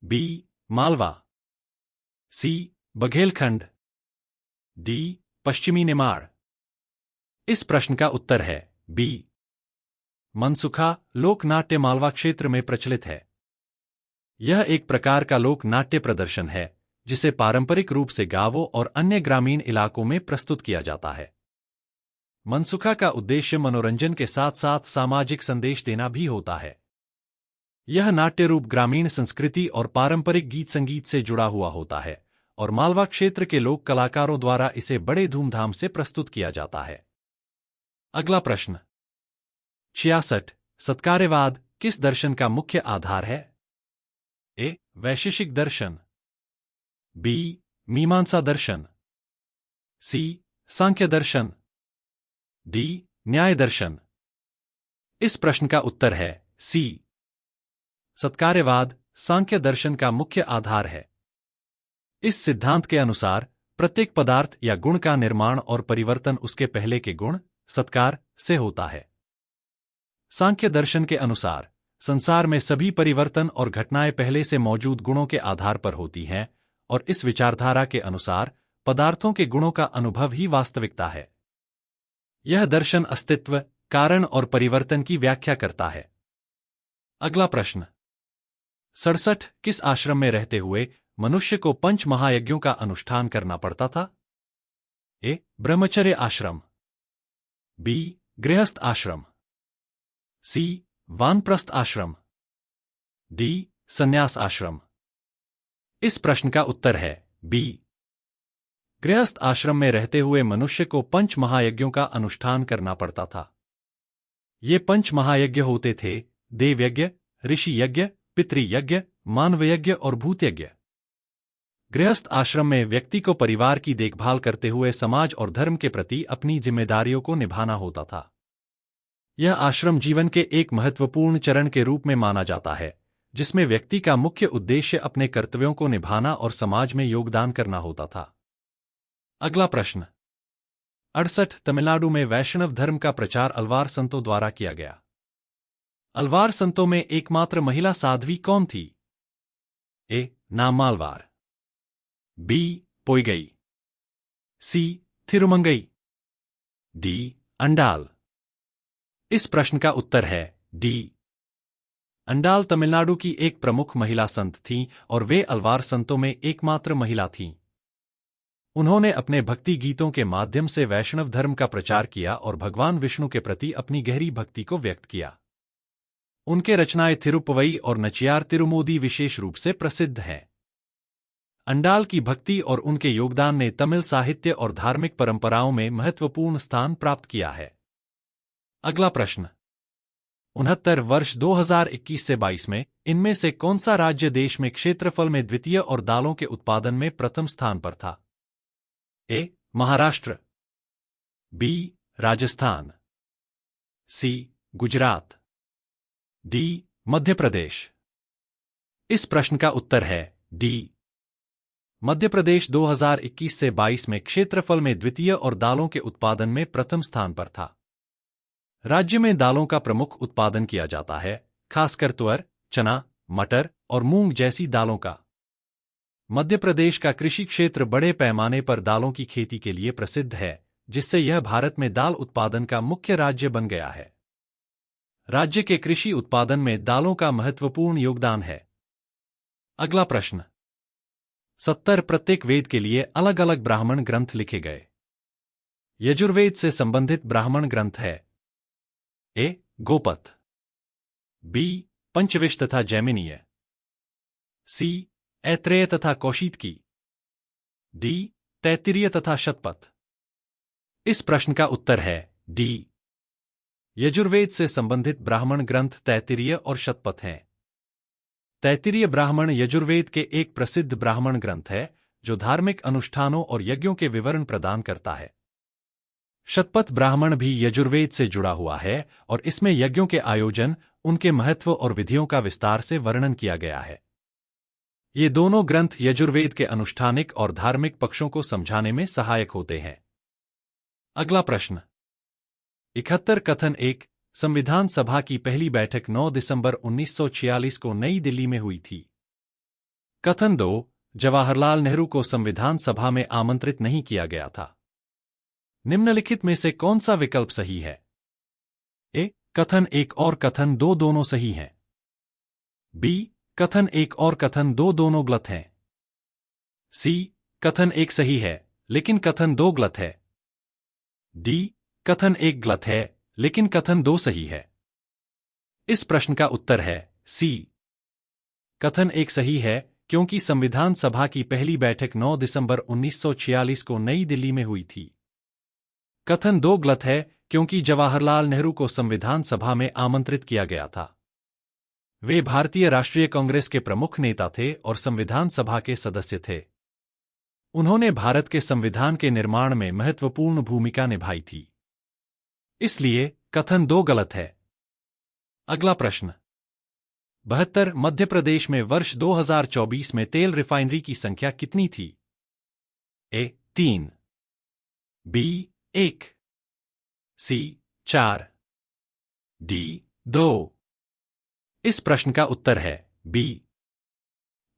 बी मालवा, सी बघेलखंड, डी पश्चिमी निमाड़। इस प्रश्न का उत्तर है बी। मनसुखा लोक नाट्य मालवा क्षेत्र में प्रचलित है। यह एक प्रकार का लोक नाट्य प्रदर्शन है जिसे पारंपरिक रूप से गांवों और अन्य ग्रामीण इलाकों में प्रस्तुत किया जाता है। मनसुखा का उद्देश्य मनोरंजन के साथ साथ सामाजिक संदेश देना भी होता है। यह नाट्य रूप ग्रामीण संस्कृति और पारंपरिक गीत संगीत से जुड़ा हुआ होता है और मालवा क्षेत्र के लोक कलाकारों द्वारा इसे बड़े धूमधाम से प्रस्तुत किया जाता है। अगला प्रश्न 66। सत्कार्यवाद किस दर्शन का मुख्य आधार है? ए. वैशेषिक दर्शन, बी. मीमांसा दर्शन, सी. सांख्य दर्शन, डी. न्याय दर्शन। इस प्रश्न का उत्तर है सी। सत्कार्यवाद सांख्य दर्शन का मुख्य आधार है। इस सिद्धांत के अनुसार प्रत्येक पदार्थ या गुण का निर्माण और परिवर्तन उसके पहले के गुण सत्कार से होता है। सांख्य दर्शन के अनुसार संसार में सभी परिवर्तन और घटनाएं पहले से मौजूद गुणों के आधार पर होती हैं और इस विचारधारा के अनुसार पदार्थों के गुणों का अनुभव ही वास्तविकता है। यह दर्शन अस्तित्व, कारण और परिवर्तन की व्याख्या करता है। अगला प्रश्न 67। किस आश्रम में रहते हुए मनुष्य को पंच महायज्ञों का अनुष्ठान करना पड़ता था? ए. ब्रह्मचर्य आश्रम, बी. गृहस्थ आश्रम, सी. वानप्रस्थ आश्रम, डी. संन्यास आश्रम। इस प्रश्न का उत्तर है बी। गृहस्थ आश्रम में रहते हुए मनुष्य को पंच महायज्ञों का अनुष्ठान करना पड़ता था। ये पंच महायज्ञ होते थे देवयज्ञ, ऋषि यज्ञ, पितृयज्ञ, मानवयज्ञ और भूतयज्ञ। गृहस्थ आश्रम में व्यक्ति को परिवार की देखभाल करते हुए समाज और धर्म के प्रति अपनी जिम्मेदारियों को निभाना होता था। यह आश्रम जीवन के एक महत्वपूर्ण चरण के रूप में माना जाता है, जिसमें व्यक्ति का मुख्य उद्देश्य अपने कर्तव्यों को निभाना और समाज में योगदान करना होता था। अगला प्रश्न 68। तमिलनाडु में वैष्णव धर्म का प्रचार अलवार संतों द्वारा किया गया। अलवार संतों में एकमात्र महिला साध्वी कौन थी? ए. नामालवार, बी. पोइगई, सी. थिरुमंगई, डी. अंडाल। इस प्रश्न का उत्तर है डी। अंडाल तमिलनाडु की एक प्रमुख महिला संत थीं और वे अलवार संतों में एकमात्र महिला थीं। उन्होंने अपने भक्ति गीतों के माध्यम से वैष्णव धर्म का प्रचार किया और भगवान विष्णु के प्रति अपनी गहरी भक्ति को व्यक्त किया। उनके रचनाएं थिरुप्पवई और नचियार तिरुमोदी विशेष रूप से प्रसिद्ध हैं। अंडाल की भक्ति और उनके योगदान ने तमिल साहित्य और धार्मिक परंपराओं में महत्वपूर्ण स्थान प्राप्त किया है। अगला प्रश्न 69। वर्ष 2021 से 22 में इनमें से कौन सा राज्य देश में क्षेत्रफल में द्वितीय और दालों के उत्पादन में प्रथम स्थान पर था? ए. महाराष्ट्र, बी. राजस्थान, सी. गुजरात, डी. मध्य प्रदेश। इस प्रश्न का उत्तर है डी। मध्य प्रदेश 2021 से 22 में क्षेत्रफल में द्वितीय और दालों के उत्पादन में प्रथम स्थान पर था। राज्य में दालों का प्रमुख उत्पादन किया जाता है, खासकर तुअर, चना, मटर और मूंग जैसी दालों का। मध्य प्रदेश का कृषि क्षेत्र बड़े पैमाने पर दालों की खेती के लिए प्रसिद्ध है, जिससे यह भारत में दाल उत्पादन का मुख्य राज्य बन गया है। राज्य के कृषि उत्पादन में दालों का महत्वपूर्ण योगदान है। अगला प्रश्न 70। प्रत्येक वेद के लिए अलग अलग ब्राह्मण ग्रंथ लिखे गए। यजुर्वेद से संबंधित ब्राह्मण ग्रंथ है ए. गोपथ, बी. पंचविश तथा जैमिनीय, सी. ऐत्रेय तथा कौशीतकी, डी. तैत्तिरीय तथा शतपथ। इस प्रश्न का उत्तर है डी। यजुर्वेद से संबंधित ब्राह्मण ग्रंथ तैत्तिरीय और शतपथ हैं। तैत्तिरीय ब्राह्मण यजुर्वेद के एक प्रसिद्ध ब्राह्मण ग्रंथ है, जो धार्मिक अनुष्ठानों और यज्ञों के विवरण प्रदान करता है। शतपथ ब्राह्मण भी यजुर्वेद से जुड़ा हुआ है और इसमें यज्ञों के आयोजन, उनके महत्व और विधियों का विस्तार से वर्णन किया गया है। ये दोनों ग्रंथ यजुर्वेद के अनुष्ठानिक और धार्मिक पक्षों को समझाने में सहायक होते हैं। अगला प्रश्न 71। कथन 1। संविधान सभा की पहली बैठक 9 दिसंबर 1946 को नई दिल्ली में हुई थी। कथन 2। जवाहरलाल नेहरू को संविधान सभा में आमंत्रित नहीं किया गया था। निम्नलिखित में से कौन सा विकल्प सही है? ए. कथन 1 और कथन 2 दोनों सही हैं। बी. कथन 1 और कथन 2 दोनों गलत हैं। सी. कथन 1 सही है, लेकिन कथन 2 गलत है। डी. कथन एक गलत है, लेकिन कथन दो सही है। इस प्रश्न का उत्तर है सी। कथन एक सही है क्योंकि संविधान सभा की पहली बैठक 9 दिसंबर 1946 को नई दिल्ली में हुई थी। कथन दो गलत है क्योंकि जवाहरलाल नेहरू को संविधान सभा में आमंत्रित किया गया था। वे भारतीय राष्ट्रीय कांग्रेस के प्रमुख नेता थे और संविधान सभा के सदस्य थे। उन्होंने भारत के संविधान के निर्माण में महत्वपूर्ण भूमिका निभाई थी। इसलिए कथन दो गलत है। अगला प्रश्न। 72 मध्य प्रदेश में वर्ष 2024 में तेल रिफाइनरी की संख्या कितनी थी? ए 3, बी 1, सी 4, डी 2। इस प्रश्न का उत्तर है बी।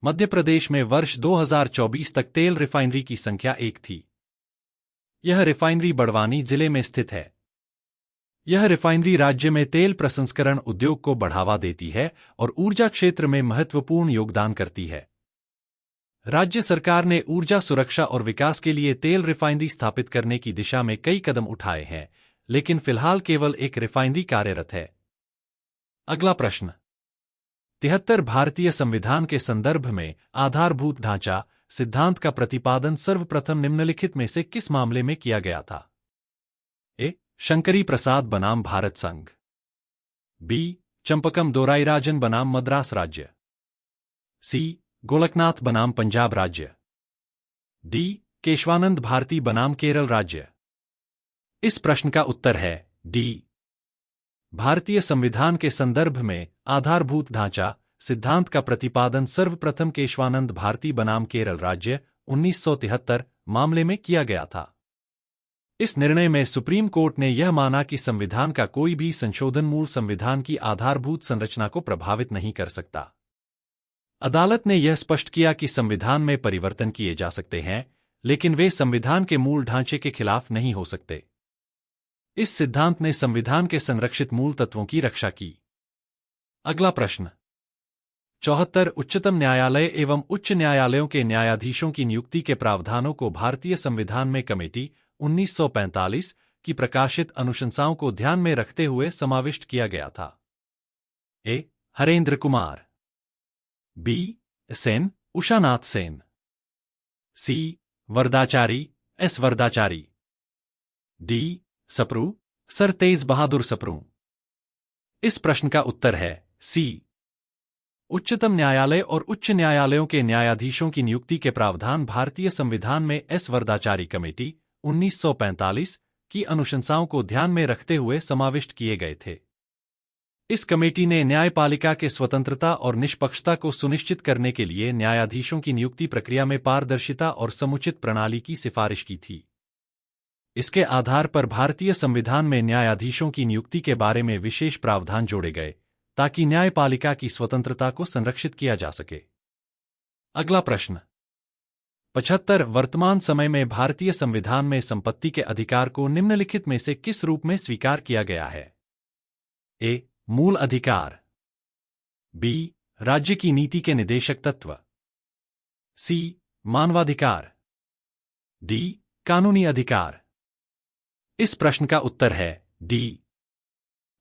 मध्य प्रदेश में वर्ष 2024 तक तेल रिफाइनरी की संख्या 1 थी। यह रिफाइनरी बड़वानी जिले में स्थित है। यह रिफाइनरी राज्य में तेल प्रसंस्करण उद्योग को बढ़ावा देती है और ऊर्जा क्षेत्र में महत्वपूर्ण योगदान करती है। राज्य सरकार ने ऊर्जा सुरक्षा और विकास के लिए तेल रिफाइनरी स्थापित करने की दिशा में कई कदम उठाए हैं, लेकिन फिलहाल केवल एक रिफाइनरी कार्यरत है। अगला प्रश्न। 73 भारतीय संविधान के संदर्भ में आधारभूत ढांचा सिद्धांत का प्रतिपादन सर्वप्रथम निम्नलिखित में से किस मामले में किया गया था? ए शंकरी प्रसाद बनाम भारत संघ, बी चंपकम दोराईराजन बनाम मद्रास राज्य, सी गोलकनाथ बनाम पंजाब राज्य, डी केशवानंद भारती बनाम केरल राज्य। इस प्रश्न का उत्तर है डी। भारतीय संविधान के संदर्भ में आधारभूत ढांचा सिद्धांत का प्रतिपादन सर्वप्रथम केशवानंद भारती बनाम केरल राज्य 1973 मामले में किया गया था। इस निर्णय में सुप्रीम कोर्ट ने यह माना कि संविधान का कोई भी संशोधन मूल संविधान की आधारभूत संरचना को प्रभावित नहीं कर सकता। अदालत ने यह स्पष्ट किया कि संविधान में परिवर्तन किए जा सकते हैं, लेकिन वे संविधान के मूल ढांचे के खिलाफ नहीं हो सकते। इस सिद्धांत ने संविधान के संरक्षित मूल तत्वों की रक्षा की। अगला प्रश्न। 74 उच्चतम न्यायालय एवं उच्च न्यायालयों के न्यायाधीशों की नियुक्ति के प्रावधानों को भारतीय संविधान में कमेटी 1945 की प्रकाशित अनुशंसाओं को ध्यान में रखते हुए समाविष्ट किया गया था। A Harendra Kumar, B Sen Ushanath Sen, C Varadachari S Varadachari, D Sapru sir Tej Bahadur Sapru. इस प्रश्न का उत्तर है सी। उच्चतम न्यायालय और उच्च न्यायालयों के न्यायाधीशों की नियुक्ति के प्रावधान भारतीय संविधान में एस वरदाचारी कमेटी 1945 की अनुशंसाओं को ध्यान में रखते हुए समाविष्ट किए गए थे। इस कमेटी ने न्यायपालिका के स्वतंत्रता और निष्पक्षता को सुनिश्चित करने के लिए न्यायाधीशों की नियुक्ति प्रक्रिया में पारदर्शिता और समुचित प्रणाली की सिफारिश की थी। इसके आधार पर भारतीय संविधान में न्यायाधीशों की नियुक्ति के बारे में विशेष प्रावधान जोड़े गए ताकि न्यायपालिका की स्वतंत्रता को संरक्षित किया जा सके। अगला प्रश्न। 75 वर्तमान समय में भारतीय संविधान में संपत्ति के अधिकार को निम्नलिखित में से किस रूप में स्वीकार किया गया है? ए मूल अधिकार, बी राज्य की नीति के निदेशक तत्व, सी मानवाधिकार, डी कानूनी अधिकार। इस प्रश्न का उत्तर है डी।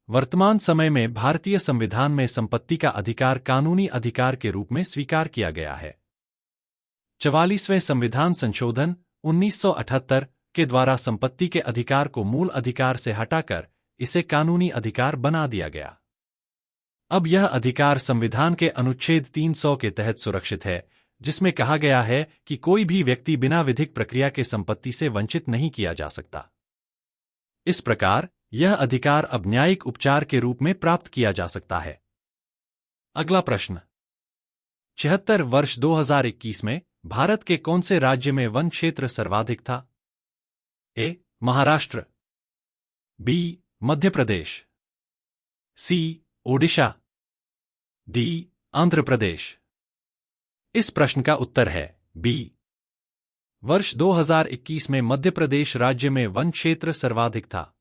वर्तमान समय में भारतीय संविधान में संपत्ति का अधिकार कानूनी अधिकार के रूप में स्वीकार किया गया है। 44वें संविधान संशोधन 1978 के द्वारा संपत्ति के अधिकार को मूल अधिकार से हटाकर इसे कानूनी अधिकार बना दिया गया। अब यह अधिकार संविधान के अनुच्छेद 300 के तहत सुरक्षित है, जिसमें कहा गया है कि कोई भी व्यक्ति बिना विधिक प्रक्रिया के संपत्ति से वंचित नहीं किया जा सकता। इस प्रकार यह अधिकार अब न्यायिक उपचार के रूप में प्राप्त किया जा सकता है। अगला प्रश्न। 76 वर्ष 2021 में भारत के कौन से राज्य में वन क्षेत्र सर्वाधिक था? ए महाराष्ट्र, बी मध्य प्रदेश, सी ओडिशा, डी आंध्र प्रदेश। इस प्रश्न का उत्तर है बी। वर्ष 2021 में मध्य प्रदेश राज्य में वन क्षेत्र सर्वाधिक था।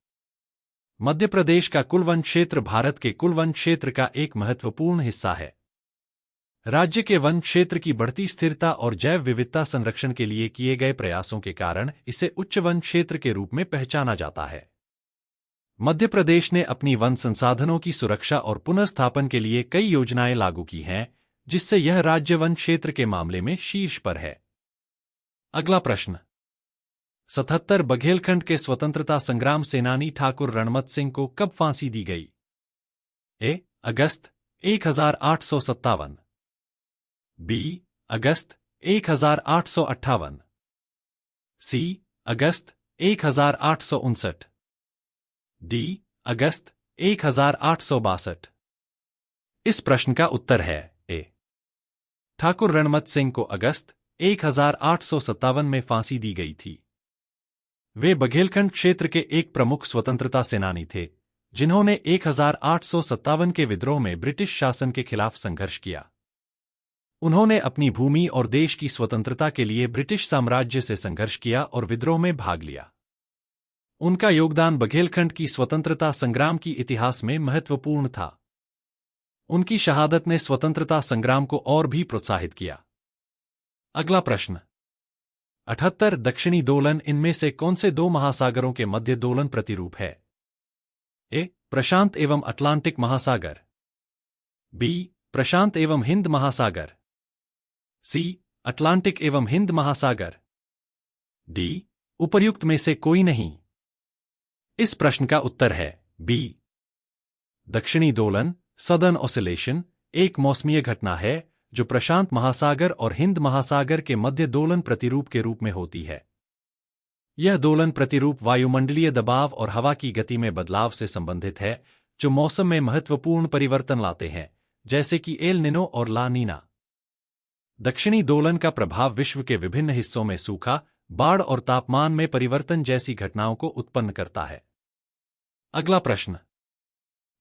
मध्य प्रदेश का कुल वन क्षेत्र भारत के कुल वन क्षेत्र का एक महत्वपूर्ण हिस्सा है। राज्य के वन क्षेत्र की बढ़ती स्थिरता और जैव विविधता संरक्षण के लिए किए गए प्रयासों के कारण इसे उच्च वन क्षेत्र के रूप में पहचाना जाता है। मध्य प्रदेश ने अपनी वन संसाधनों की सुरक्षा और पुनर्स्थापन के लिए कई योजनाएं लागू की हैं, जिससे यह राज्य वन क्षेत्र के मामले में शीर्ष पर है। अगला प्रश्न। 77 बघेलखंड के स्वतंत्रता संग्राम सेनानी ठाकुर रणमत सिंह को कब फांसी दी गई? ए. अगस्त 1857, बी. अगस्त 1858, सी. अगस्त 1859, डी. अगस्त 1862। इस प्रश्न का उत्तर है ए. ठाकुर रणमत सिंह को अगस्त 1857 में फांसी दी गई थी। वे बघेलखंड क्षेत्र के एक प्रमुख स्वतंत्रता सेनानी थे, जिन्होंने 1857 के विद्रोह में ब्रिटिश शासन के खिलाफ संघर्ष किया। उन्होंने अपनी भूमि और देश की स्वतंत्रता के लिए ब्रिटिश साम्राज्य से संघर्ष किया और विद्रोह में भाग लिया। उनका योगदान बघेलखंड की स्वतंत्रता संग्राम की इतिहास में महत्वपूर्ण था। उनकी शहादत ने स्वतंत्रता संग्राम को और भी प्रोत्साहित किया। अगला प्रश्न। 78 दक्षिणी दोलन इनमें से कौन से दो महासागरों के मध्य दोलन प्रतिरूप है? ए. प्रशांत एवं अटलांटिक महासागर, बी. प्रशांत एवं हिंद महासागर, सी. अटलांटिक एवं हिंद महासागर, डी. उपर्युक्त में से कोई नहीं। इस प्रश्न का उत्तर है बी. दक्षिणी दोलन सदर्न ऑसिलेशन एक मौसमीय घटना है जो प्रशांत महासागर और हिंद महासागर के मध्य दोलन प्रतिरूप के रूप में होती है। यह दोलन प्रतिरूप वायुमंडलीय दबाव और हवा की गति में बदलाव से संबंधित है, जो मौसम में महत्वपूर्ण परिवर्तन लाते हैं, जैसे कि एल निनो और ला नीना। दक्षिणी दोलन का प्रभाव विश्व के विभिन्न हिस्सों में सूखा, बाढ़ और तापमान में परिवर्तन जैसी घटनाओं को उत्पन्न करता है। अगला प्रश्न।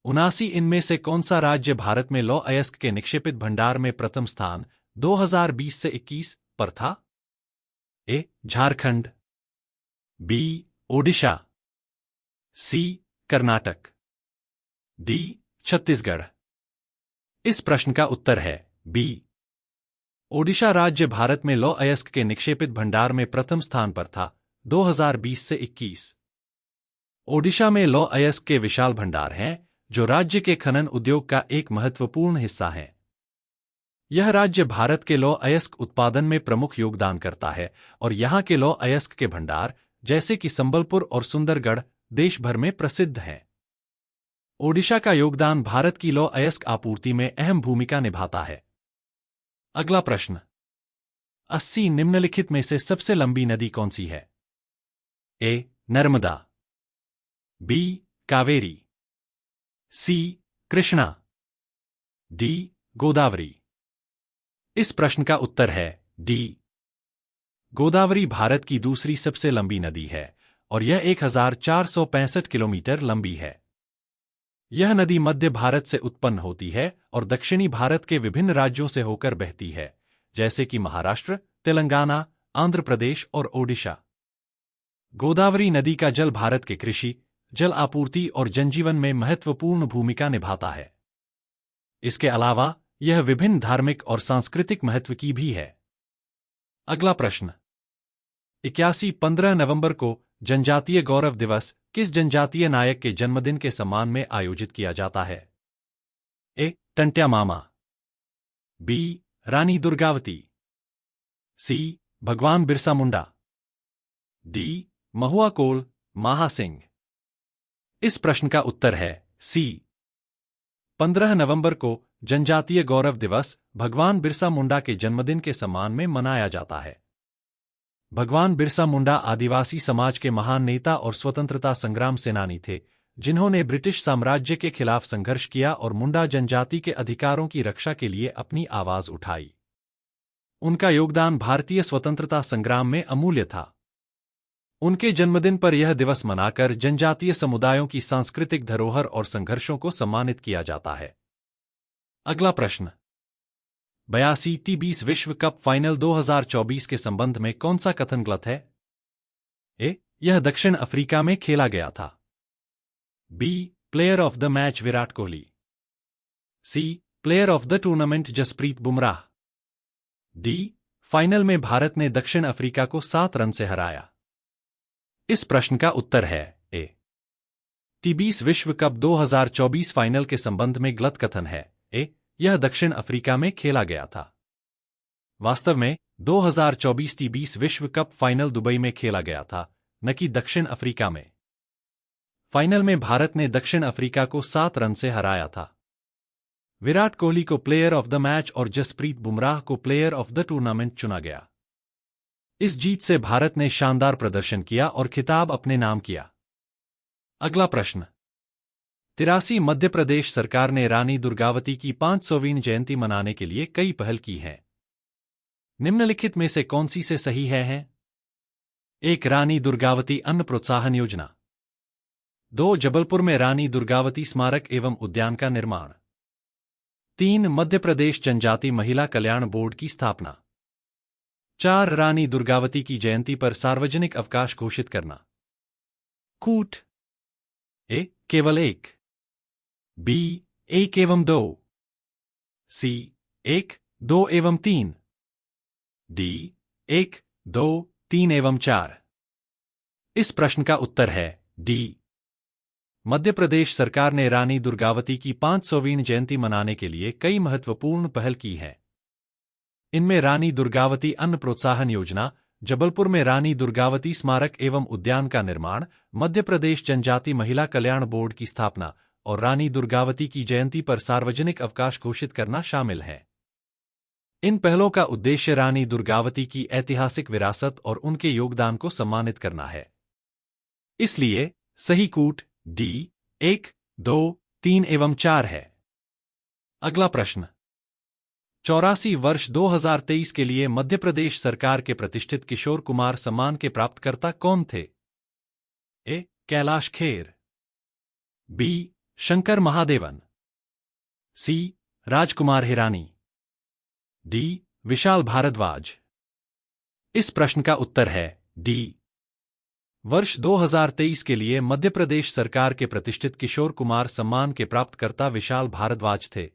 79 इनमें से कौन सा राज्य भारत में लौह अयस्क के निक्षेपित भंडार में प्रथम स्थान 2020 से 21 पर था? ए. झारखंड, बी. ओडिशा, सी. कर्नाटक, डी. छत्तीसगढ़। इस प्रश्न का उत्तर है बी. ओडिशा राज्य भारत में लौह अयस्क के निक्षेपित भंडार में प्रथम स्थान पर था 2020 से 21। ओडिशा में लौह अयस्क के विशाल भंडार हैं, जो राज्य के खनन उद्योग का एक महत्वपूर्ण हिस्सा है। यह राज्य भारत के लौह अयस्क उत्पादन में प्रमुख योगदान करता है और यहाँ के लौह अयस्क के भंडार, जैसे कि संबलपुर और सुंदरगढ़, देश भर में प्रसिद्ध हैं। ओडिशा का योगदान भारत की लौह अयस्क आपूर्ति में अहम भूमिका निभाता है। अगला प्रश्न। 80 निम्नलिखित में से सबसे लंबी नदी कौन सी है? ए. नर्मदा, बी. कावेरी, सी. कृष्णा, डी. गोदावरी। इस प्रश्न का उत्तर है डी. गोदावरी भारत की दूसरी सबसे लंबी नदी है और यह 1465 किलोमीटर लंबी है। यह नदी मध्य भारत से उत्पन्न होती है और दक्षिणी भारत के विभिन्न राज्यों से होकर बहती है, जैसे कि महाराष्ट्र, तेलंगाना, आंध्र प्रदेश और ओडिशा। गोदावरी नदी का जल भारत के कृषि, जल आपूर्ति और जनजीवन में महत्वपूर्ण भूमिका निभाता है। इसके अलावा यह विभिन्न धार्मिक और सांस्कृतिक महत्व की भी है। अगला प्रश्न। 81 15 नवंबर को जनजातीय गौरव दिवस किस जनजातीय नायक के जन्मदिन के सम्मान में आयोजित किया जाता है? ए. टंट्या मामा, बी. रानी दुर्गावती, सी. भगवान बिरसा मुंडा, डी. महुआ कोल महासिंह। इस प्रश्न का उत्तर है सी. 15 नवंबर को जनजातीय गौरव दिवस भगवान बिरसा मुंडा के जन्मदिन के सम्मान में मनाया जाता है। भगवान बिरसा मुंडा आदिवासी समाज के महान नेता और स्वतंत्रता संग्राम सेनानी थे, जिन्होंने ब्रिटिश साम्राज्य के खिलाफ संघर्ष किया और मुंडा जनजाति के अधिकारों की रक्षा के लिए अपनी आवाज उठाई। उनका योगदान भारतीय स्वतंत्रता संग्राम में अमूल्य था। उनके जन्मदिन पर यह दिवस मनाकर जनजातीय समुदायों की सांस्कृतिक धरोहर और संघर्षों को सम्मानित किया जाता है। अगला प्रश्न। 82 T20 विश्व कप फाइनल 2024 के संबंध में कौन सा कथन गलत है? ए. यह दक्षिण अफ्रीका में खेला गया था, B. Player of the match Virat Kohli, C. Player of the tournament Jasprit Bumrah, D. Final में भारत ने दक्षिण अफ्रीका को 7 रन से हराया। इस प्रश्न का उत्तर है ए. टी20 विश्व कप 2024 फाइनल के संबंध में गलत कथन है। यह दक्षिण अफ्रीका में खेला गया था। वास्तव में 2024 टी20 विश्व कप फाइनल दुबई में खेला गया था, न कि दक्षिण अफ्रीका में। फाइनल में भारत ने दक्षिण अफ्रीका को 7 रन से हराया था। विराट कोहली को प्लेयर ऑफ द मैच और जसप्रीत बुमराह को प्लेयर ऑफ द टूर्नामेंट चुना गया। इस जीत से भारत ने शानदार प्रदर्शन किया और खिताब अपने नाम किया। अगला प्रश्न। 83 मध्य प्रदेश सरकार ने रानी दुर्गावती की 500वीं जयंती मनाने के लिए कई पहल की हैं। निम्नलिखित में से कौन सी से सही है? 1. रानी दुर्गावती अन्न प्रोत्साहन योजना। 2. जबलपुर में रानी दुर्गावती स्मारक एवं उद्यान का निर्माण। 3. मध्य प्रदेश जनजाति महिला कल्याण बोर्ड की स्थापना। 4. रानी दुर्गावती की जयंती पर सार्वजनिक अवकाश घोषित करना। कूट। ए. केवल 1। बी. 1 एवं 2। सी. 1, 2 एवं 3। डी. 1, 2, 3 एवं 4। इस प्रश्न का उत्तर है डी। मध्य प्रदेश सरकार ने रानी दुर्गावती की 500वीं जयंती मनाने के लिए कई महत्वपूर्ण पहल की है। इनमें रानी दुर्गावती अन्न प्रोत्साहन योजना, जबलपुर में रानी दुर्गावती स्मारक एवं उद्यान का निर्माण, मध्य प्रदेश जनजाति महिला कल्याण बोर्ड की स्थापना और रानी दुर्गावती की जयंती पर सार्वजनिक अवकाश घोषित करना शामिल है। इन पहलों का उद्देश्य रानी दुर्गावती की ऐतिहासिक विरासत और उनके योगदान को सम्मानित करना है। इसलिए सही कूट डी 1, 2, 3 एवं 4 है। अगला प्रश्न। 84 वर्ष 2023 के लिए मध्य प्रदेश सरकार के प्रतिष्ठित किशोर कुमार सम्मान के प्राप्तकर्ता कौन थे? ए. कैलाश खेर। बी. शंकर महादेवन। सी. राजकुमार हिरानी। डी. विशाल भारद्वाज। इस प्रश्न का उत्तर है डी। वर्ष 2023 के लिए मध्य प्रदेश सरकार के प्रतिष्ठित किशोर कुमार सम्मान के प्राप्तकर्ता विशाल भारद्वाज थे।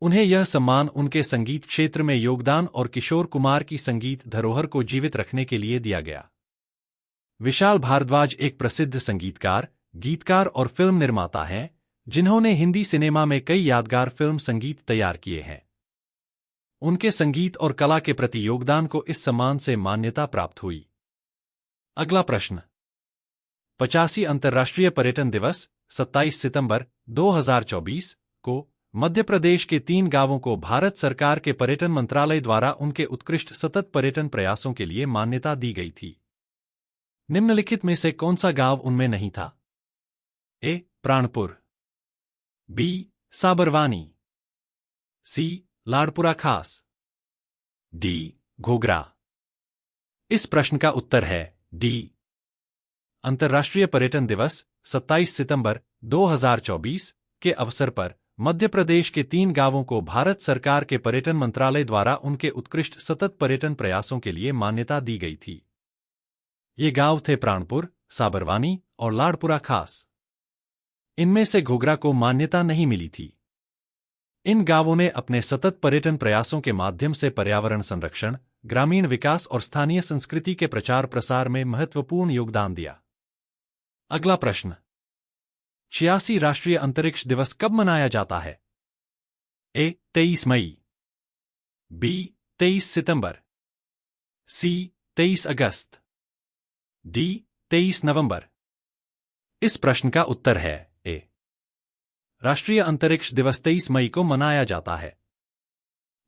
उन्हें यह सम्मान उनके संगीत क्षेत्र में योगदान और किशोर कुमार की संगीत धरोहर को जीवित रखने के लिए दिया गया। विशाल भारद्वाज एक प्रसिद्ध संगीतकार, गीतकार और फिल्म निर्माता हैं, जिन्होंने हिंदी सिनेमा में कई यादगार फिल्म संगीत तैयार किए हैं। उनके संगीत और कला के प्रति योगदान को इस सम्मान से मान्यता प्राप्त हुई। अगला प्रश्न। 85 अंतर्राष्ट्रीय पर्यटन दिवस 27 सितंबर 2024 को मध्य प्रदेश के 3 गांवों को भारत सरकार के पर्यटन मंत्रालय द्वारा उनके उत्कृष्ट सतत पर्यटन प्रयासों के लिए मान्यता दी गई थी। निम्नलिखित में से कौन सा गांव उनमें नहीं था? ए. प्राणपुर। बी. साबरवानी। सी. लाड़पुरा खास। डी. घोगरा। इस प्रश्न का उत्तर है डी। अंतर्राष्ट्रीय पर्यटन दिवस 27 सितंबर 2024 के अवसर पर मध्य प्रदेश के 3 गांवों को भारत सरकार के पर्यटन मंत्रालय द्वारा उनके उत्कृष्ट सतत पर्यटन प्रयासों के लिए मान्यता दी गई थी। ये गांव थे प्राणपुर, साबरवानी और लाड़पुरा खास। इनमें से घोगरा को मान्यता नहीं मिली थी। इन गांवों ने अपने सतत पर्यटन प्रयासों के माध्यम से पर्यावरण संरक्षण, ग्रामीण विकास और स्थानीय संस्कृति के प्रचार प्रसार में महत्वपूर्ण योगदान दिया। अगला प्रश्न। 86 राष्ट्रीय अंतरिक्ष दिवस कब मनाया जाता है? ए. 23 मई। बी. 23 सितंबर। सी. 23 अगस्त। डी. 23 नवंबर। इस प्रश्न का उत्तर है ए. राष्ट्रीय अंतरिक्ष दिवस 23 मई को मनाया जाता है।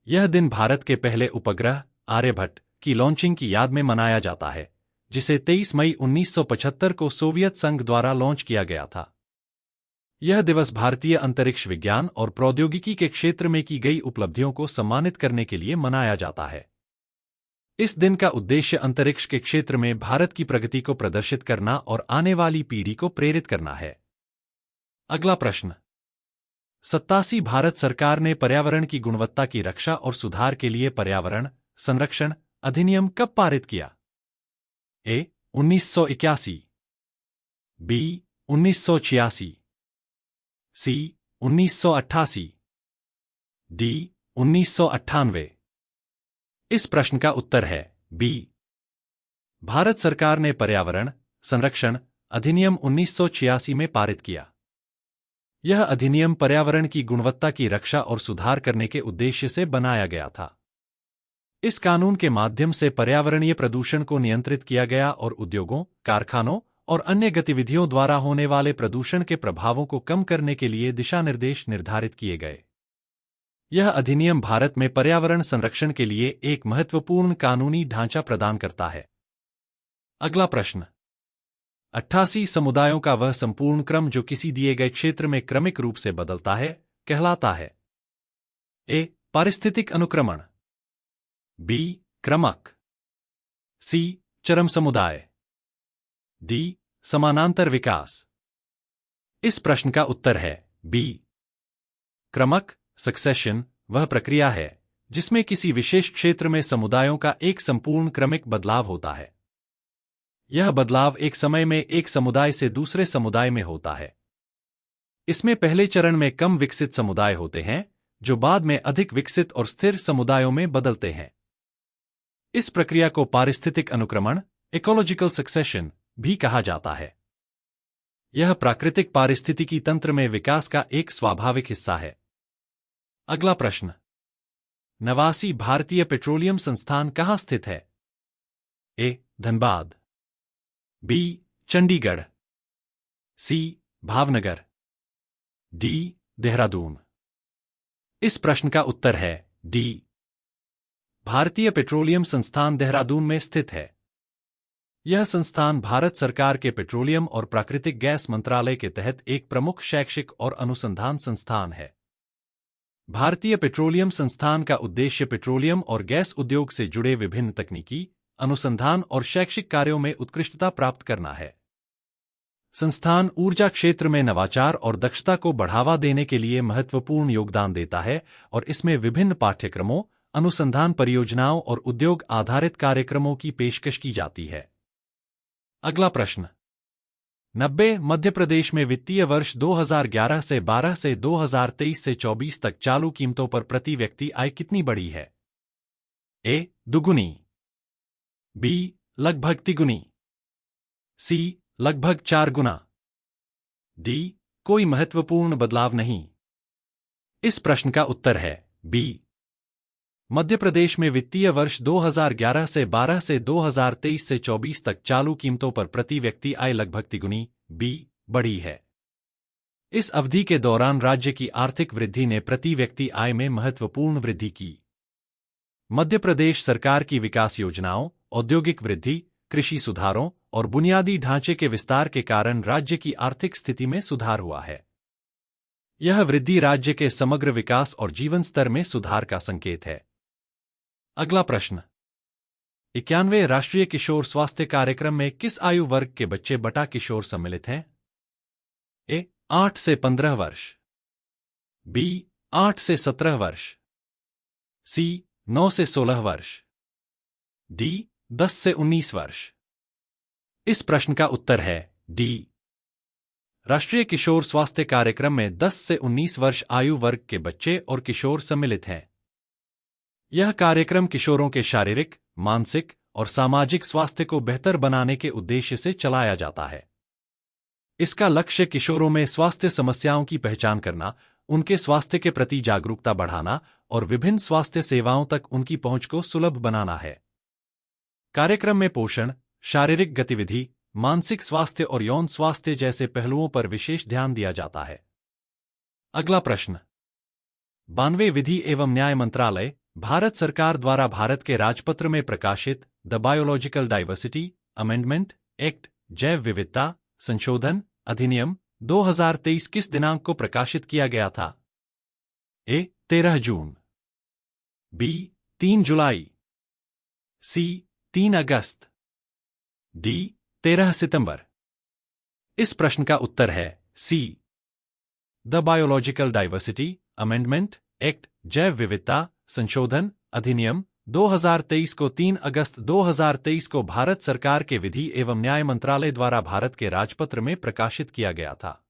यह दिन भारत के पहले उपग्रह आर्यभट्ट की लॉन्चिंग की याद में मनाया जाता है, जिसे 23 मई 1975 को सोवियत संघ द्वारा लॉन्च किया गया था। यह दिवस भारतीय अंतरिक्ष विज्ञान और प्रौद्योगिकी के क्षेत्र में की गई उपलब्धियों को सम्मानित करने के लिए मनाया जाता है। इस दिन का उद्देश्य अंतरिक्ष के क्षेत्र में भारत की प्रगति को प्रदर्शित करना और आने वाली पीढ़ी को प्रेरित करना है। अगला प्रश्न। 87 भारत सरकार ने पर्यावरण की गुणवत्ता की रक्षा और सुधार के लिए पर्यावरण संरक्षण अधिनियम कब पारित किया? ए. 1981। बी. 1986। सी. 1988। डी. 1998। इस प्रश्न का उत्तर है बी। भारत सरकार ने पर्यावरण संरक्षण अधिनियम 1986 में पारित किया। यह अधिनियम पर्यावरण की गुणवत्ता की रक्षा और सुधार करने के उद्देश्य से बनाया गया था। इस कानून के माध्यम से पर्यावरणीय प्रदूषण को नियंत्रित किया गया और उद्योगों, कारखानों और अन्य गतिविधियों द्वारा होने वाले प्रदूषण के प्रभावों को कम करने के लिए दिशानिर्देश निर्धारित किए गए। यह अधिनियम भारत में पर्यावरण संरक्षण के लिए एक महत्वपूर्ण कानूनी ढांचा प्रदान करता है। अगला प्रश्न। 88 समुदायों का वह संपूर्ण क्रम जो किसी दिए गए क्षेत्र में क्रमिक रूप से बदलता है, कहलाता है। ए. पारिस्थितिक अनुक्रमण। बी. क्रमक। सी. चरम समुदाय। डी. समानांतर विकास। इस प्रश्न का उत्तर है बी. क्रमक। सक्सेशन वह प्रक्रिया है जिसमें किसी विशेष क्षेत्र में समुदायों का एक संपूर्ण क्रमिक बदलाव होता है। यह बदलाव एक समय में एक समुदाय से दूसरे समुदाय में होता है। इसमें पहले चरण में कम विकसित समुदाय होते हैं जो बाद में अधिक विकसित और स्थिर समुदायों में बदलते हैं। इस प्रक्रिया को पारिस्थितिक अनुक्रमण, इकोलॉजिकल सक्सेशन भी कहा जाता है। यह प्राकृतिक पारिस्थितिकी तंत्र में विकास का एक स्वाभाविक हिस्सा है। अगला प्रश्न। 89 भारतीय पेट्रोलियम संस्थान कहाँ स्थित है? ए. धनबाद। बी. चंडीगढ़। सी. भावनगर। डी. देहरादून। इस प्रश्न का उत्तर है डी. भारतीय पेट्रोलियम संस्थान देहरादून में स्थित है। यह संस्थान भारत सरकार के पेट्रोलियम और प्राकृतिक गैस मंत्रालय के तहत एक प्रमुख शैक्षिक और अनुसंधान संस्थान है। भारतीय पेट्रोलियम संस्थान का उद्देश्य पेट्रोलियम और गैस उद्योग से जुड़े विभिन्न तकनीकी, अनुसंधान और शैक्षिक कार्यों में उत्कृष्टता प्राप्त करना है। संस्थान ऊर्जा क्षेत्र में नवाचार और दक्षता को बढ़ावा देने के लिए महत्वपूर्ण योगदान देता है और इसमें विभिन्न पाठ्यक्रमों, अनुसंधान परियोजनाओं और उद्योग आधारित कार्यक्रमों की पेशकश की जाती है। अगला प्रश्न। 90 मध्य प्रदेश में वित्तीय वर्ष 2011 से 12 से 2023 से 24 तक चालू कीमतों पर प्रति व्यक्ति आय कितनी बढ़ी है? ए. दुगुनी। बी. लगभग तिगुनी। सी. लगभग 4 गुना। डी. कोई महत्वपूर्ण बदलाव नहीं। इस प्रश्न का उत्तर है बी. मध्य प्रदेश में वित्तीय वर्ष 2011 से 12 से 2023 से 24 तक चालू कीमतों पर प्रति व्यक्ति आय लगभग तिगुनी बी. बढ़ी है। इस अवधि के दौरान राज्य की आर्थिक वृद्धि ने प्रति व्यक्ति आय में महत्वपूर्ण वृद्धि की। मध्य प्रदेश सरकार की विकास योजनाओं, औद्योगिक वृद्धि, कृषि सुधारों और बुनियादी ढांचे के विस्तार के कारण राज्य की आर्थिक स्थिति में सुधार हुआ है। यह वृद्धि राज्य के समग्र विकास और जीवन स्तर में सुधार का संकेत है। अगला प्रश्न। 91वें राष्ट्रीय किशोर स्वास्थ्य कार्यक्रम में किस आयु वर्ग के बच्चे बटा किशोर सम्मिलित हैं? ए. 8 से 15 वर्ष। बी. 8 से 17 वर्ष। सी. 9 से 16 वर्ष। डी. 10 से 19 वर्ष। इस प्रश्न का उत्तर है डी. राष्ट्रीय किशोर स्वास्थ्य कार्यक्रम में 10 से 19 वर्ष आयु वर्ग के बच्चे और किशोर सम्मिलित हैं। यह कार्यक्रम किशोरों के शारीरिक, मानसिक और सामाजिक स्वास्थ्य को बेहतर बनाने के उद्देश्य से चलाया जाता है। इसका लक्ष्य किशोरों में स्वास्थ्य समस्याओं की पहचान करना, उनके स्वास्थ्य के प्रति जागरूकता बढ़ाना और विभिन्न स्वास्थ्य सेवाओं तक उनकी पहुंच को सुलभ बनाना है। कार्यक्रम में पोषण, शारीरिक गतिविधि, मानसिक स्वास्थ्य और यौन स्वास्थ्य जैसे पहलुओं पर विशेष ध्यान दिया जाता है। अगला प्रश्न। 92वें विधि एवं न्याय मंत्रालय भारत सरकार द्वारा भारत के राजपत्र में प्रकाशित the biological diversity amendment act जैव विविधता संशोधन अधिनियम 2023 किस दिनांक को प्रकाशित किया गया था? ए. 13 जून। बी. 3 जुलाई। सी. 3 अगस्त। डी. 13 सितंबर। इस प्रश्न का उत्तर है C. The biological diversity amendment act जैव विविधता संशोधन अधिनियम 2023 को 3 अगस्त 2023 को भारत सरकार के विधि एवं न्याय मंत्रालय द्वारा भारत के राजपत्र में प्रकाशित किया गया था।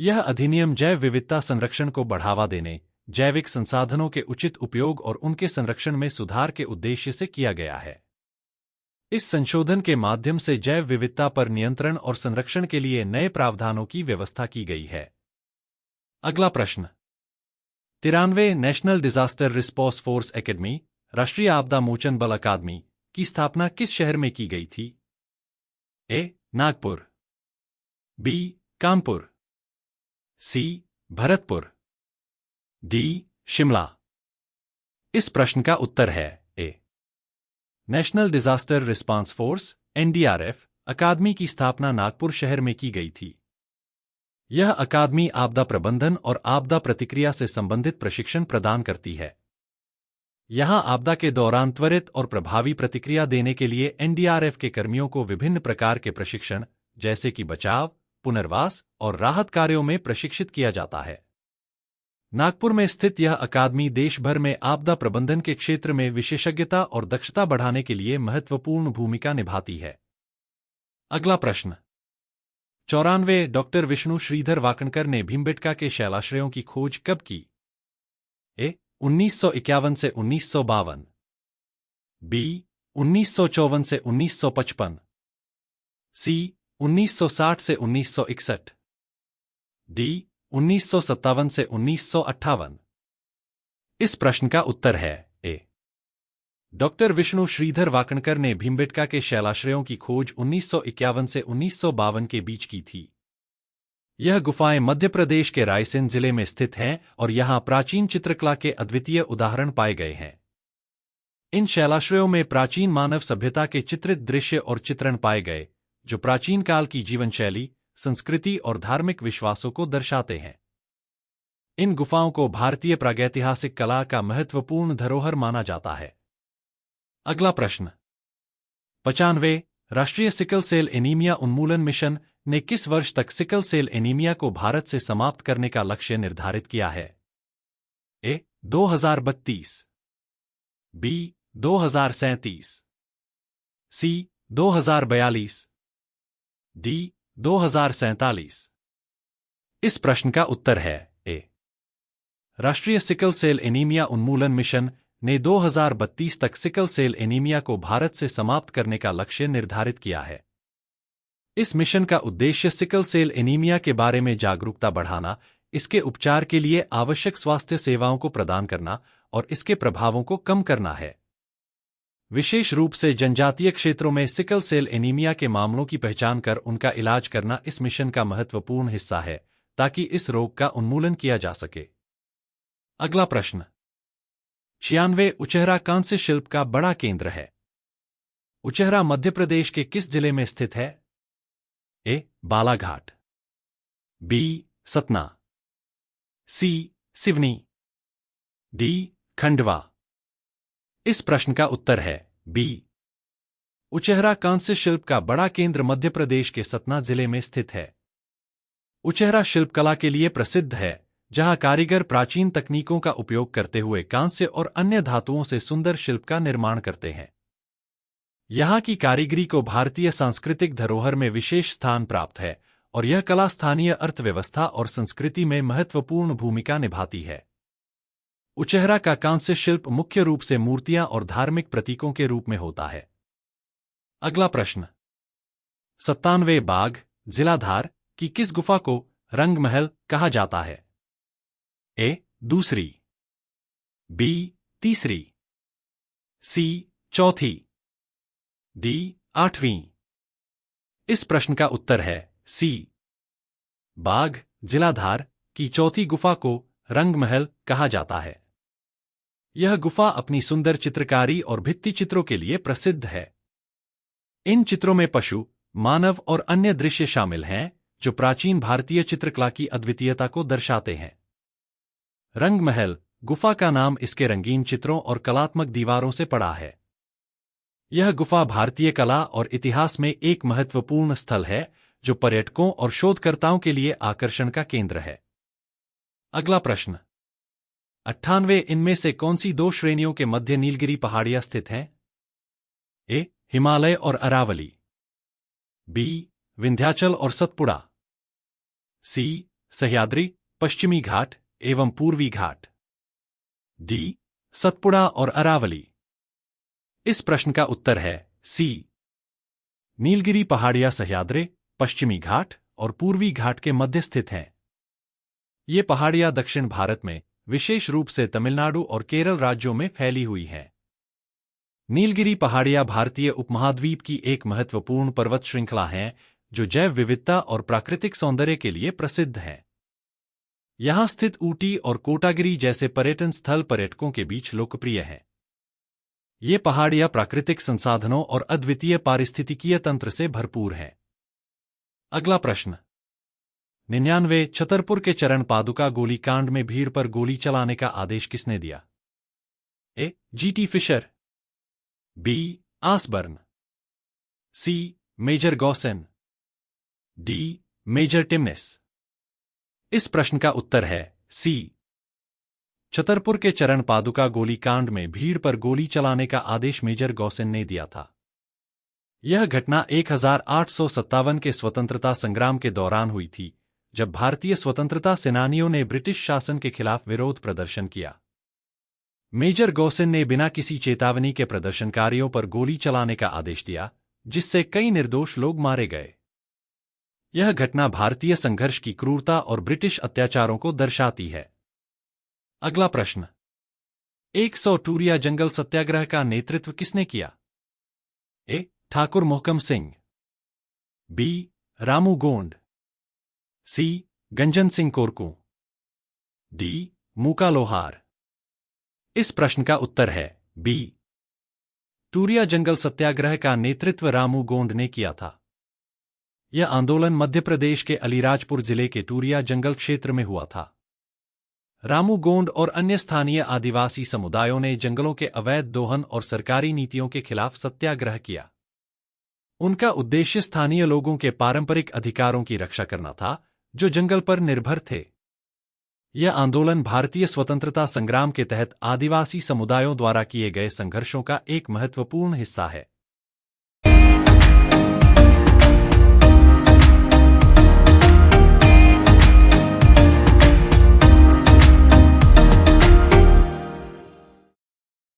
यह अधिनियम जैव विविधता संरक्षण को बढ़ावा देने, जैविक संसाधनों के उचित उपयोग और उनके संरक्षण में सुधार के उद्देश्य से किया गया है। इस संशोधन के माध्यम से जैव विविधता पर नियंत्रण और संरक्षण के लिए नए प्रावधानों की व्यवस्था की गई है। अगला प्रश्न 93 national disaster response force academy राष्ट्रीय आपदा मोचन बल अकादमी की स्थापना किस शहर में की गई थी? A. Nagpur, B. Kanpur, C. Bharatpur, D. Shimla. इस प्रश्न का उत्तर है A. National disaster response force NDRF अकादमी की स्थापना नागपुर शहर में की गई थी। यह अकादमी आपदा प्रबंधन और आपदा प्रतिक्रिया से संबंधित प्रशिक्षण प्रदान करती है। यहां आपदा के दौरान त्वरित और प्रभावी प्रतिक्रिया देने के लिए एनडीआरएफ के कर्मियों को विभिन्न प्रकार के प्रशिक्षण जैसे कि बचाव, पुनर्वास और राहत कार्यों में प्रशिक्षित किया जाता है। नागपुर में स्थित यह अकादमी देश भर में आपदा प्रबंधन के क्षेत्र में विशेषज्ञता और दक्षता बढ़ाने के लिए महत्वपूर्ण भूमिका निभाती है। अगला प्रश्न 94 डॉक्टर विष्णु श्रीधर वाकणकर ने भीमबेटका के शैलाश्रयों की खोज कब की? ए. 1951 से 1952, बी. 1954 से 1955, सी. 1960 से 1961, डी. 1957 से 1958। इस प्रश्न का उत्तर है ए. डॉक्टर विष्णु श्रीधर वाकणकर ने भीमबेटका के शैलाश्रयों की खोज 1951 से 1952 के बीच की थी। यह गुफाएं मध्य प्रदेश के रायसेन जिले में स्थित हैं और यहां प्राचीन चित्रकला के अद्वितीय उदाहरण पाए गए हैं। इन शैलाश्रयों में प्राचीन मानव सभ्यता के चित्रित दृश्य और चित्रण पाए गए, जो प्राचीन काल की जीवन शैली, संस्कृति और धार्मिक विश्वासों को दर्शाते हैं। इन गुफाओं को भारतीय प्रागैतिहासिक कला का महत्वपूर्ण धरोहर माना जाता है। अगला प्रश्न 95 राष्ट्रीय सिकल सेल एनीमिया उन्मूलन मिशन ने किस वर्ष तक सिकल सेल एनीमिया को भारत से समाप्त करने का लक्ष्य निर्धारित किया है? ए. 2032, बी. 2037, सी. 2042, डी. 2047। इस प्रश्न का उत्तर है ए. राष्ट्रीय सिकल सेल एनीमिया उन्मूलन मिशन ने 2032 तक सिकल सेल एनीमिया को भारत से समाप्त करने का लक्ष्य निर्धारित किया है। इस मिशन का उद्देश्य सिकल सेल एनीमिया के बारे में जागरूकता बढ़ाना, इसके उपचार के लिए आवश्यक स्वास्थ्य सेवाओं को प्रदान करना और इसके प्रभावों को कम करना है। विशेष रूप से जनजातीय क्षेत्रों में सिकल सेल एनीमिया के मामलों की पहचान कर उनका इलाज करना इस मिशन का महत्वपूर्ण हिस्सा है, ताकि इस रोग का उन्मूलन किया जा सके। अगला प्रश्न 96 उचेहरा कांस्य शिल्प का बड़ा केंद्र है। उचेहरा मध्य प्रदेश के किस जिले में स्थित है? ए. बालाघाट, बी. सतना, सी. सिवनी, डी. खंडवा। इस प्रश्न का उत्तर है बी. उचेहरा कांस्य शिल्प का बड़ा केंद्र मध्य प्रदेश के सतना जिले में स्थित है। उचेहरा शिल्पकला के लिए प्रसिद्ध है, जहां कारीगर प्राचीन तकनीकों का उपयोग करते हुए कांस्य और अन्य धातुओं से सुंदर शिल्प का निर्माण करते हैं। यहां की कारीगरी को भारतीय सांस्कृतिक धरोहर में विशेष स्थान प्राप्त है और यह कला स्थानीय अर्थव्यवस्था और संस्कृति में महत्वपूर्ण भूमिका निभाती है। उचेहरा का कांस्य शिल्प मुख्य रूप से मूर्तियां और धार्मिक प्रतीकों के रूप में होता है। अगला प्रश्न 97 बाघ जिला धार की किस गुफा को रंग महल कहा जाता है? ए. दूसरी, बी. तीसरी, सी. चौथी, डी. आठवीं। इस प्रश्न का उत्तर है सी. बाघ जिला धार की चौथी गुफा को रंग महल कहा जाता है। यह गुफा अपनी सुंदर चित्रकारी और भित्ति चित्रों के लिए प्रसिद्ध है। इन चित्रों में पशु, मानव और अन्य दृश्य शामिल हैं, जो प्राचीन भारतीय चित्रकला की अद्वितीयता को दर्शाते हैं। रंग महल गुफा का नाम इसके रंगीन चित्रों और कलात्मक दीवारों से पड़ा है। यह गुफा भारतीय कला और इतिहास में एक महत्वपूर्ण स्थल है, जो पर्यटकों और शोधकर्ताओं के लिए आकर्षण का केंद्र है। अगला प्रश्न 98 इनमें से कौन सी दो श्रेणियों के मध्य नीलगिरी पहाड़ियां स्थित हैं? ए. हिमालय और अरावली, बी. विंध्याचल और सतपुड़ा, सी. सह्याद्री, पश्चिमी घाट एवं पूर्वी घाट, डी. सतपुड़ा और अरावली। इस प्रश्न का उत्तर है सी. नीलगिरी पहाड़ियां सह्याद्री, पश्चिमी घाट और पूर्वी घाट के मध्य स्थित हैं। ये पहाड़ियां दक्षिण भारत में, विशेष रूप से तमिलनाडु और केरल राज्यों में फैली हुई हैं। नीलगिरी पहाड़ियां भारतीय उपमहाद्वीप की एक महत्वपूर्ण पर्वत श्रृंखला हैं, जो जैव विविधता और प्राकृतिक सौंदर्य के लिए प्रसिद्ध हैं। यहां स्थित ऊटी और कोटागिरी जैसे पर्यटन स्थल पर्यटकों के बीच लोकप्रिय हैं। ये पहाड़ियां प्राकृतिक संसाधनों और अद्वितीय पारिस्थितिकीय तंत्र से भरपूर हैं। अगला प्रश्न 99 छतरपुर के चरण पादुका गोलीकांड में भीड़ पर गोली चलाने का आदेश किसने दिया? A. G T. Fisher, B. Osborne, C. Major Gossen, D. Major Timmins. इस प्रश्न का उत्तर है सी। छतरपुर के चरण पादुका गोलीकांड में भीड़ पर गोली चलाने का आदेश मेजर गॉसेन ने दिया था। यह घटना 1857 के स्वतंत्रता संग्राम के दौरान हुई थी, जब भारतीय स्वतंत्रता सेनानियों ने ब्रिटिश शासन के खिलाफ विरोध प्रदर्शन किया। मेजर गॉसेन ने बिना किसी चेतावनी के प्रदर्शनकारियों पर गोली चलाने का आदेश दिया, जिससे कई निर्दोष लोग मारे गए। यह घटना भारतीय संघर्ष की क्रूरता और ब्रिटिश अत्याचारों को दर्शाती है। अगला प्रश्न 100 टूरिया जंगल सत्याग्रह का नेतृत्व किसने किया? ए. ठाकुर मोहकम सिंह, बी. रामू गोंड, सी. गंजन सिंह कोरकू, डी. मूका लोहार। इस प्रश्न का उत्तर है बी। टूरिया जंगल सत्याग्रह का नेतृत्व रामू गोंड ने किया था। यह आंदोलन मध्य प्रदेश के अलीराजपुर जिले के टूरिया जंगल क्षेत्र में हुआ था। रामू गोंड और अन्य स्थानीय आदिवासी समुदायों ने जंगलों के अवैध दोहन और सरकारी नीतियों के खिलाफ सत्याग्रह किया। उनका उद्देश्य स्थानीय लोगों के पारंपरिक अधिकारों की रक्षा करना था, जो जंगल पर निर्भर थे। यह आंदोलन भारतीय स्वतंत्रता संग्राम के तहत आदिवासी समुदायों द्वारा किए गए संघर्षों का एक महत्वपूर्ण हिस्सा है।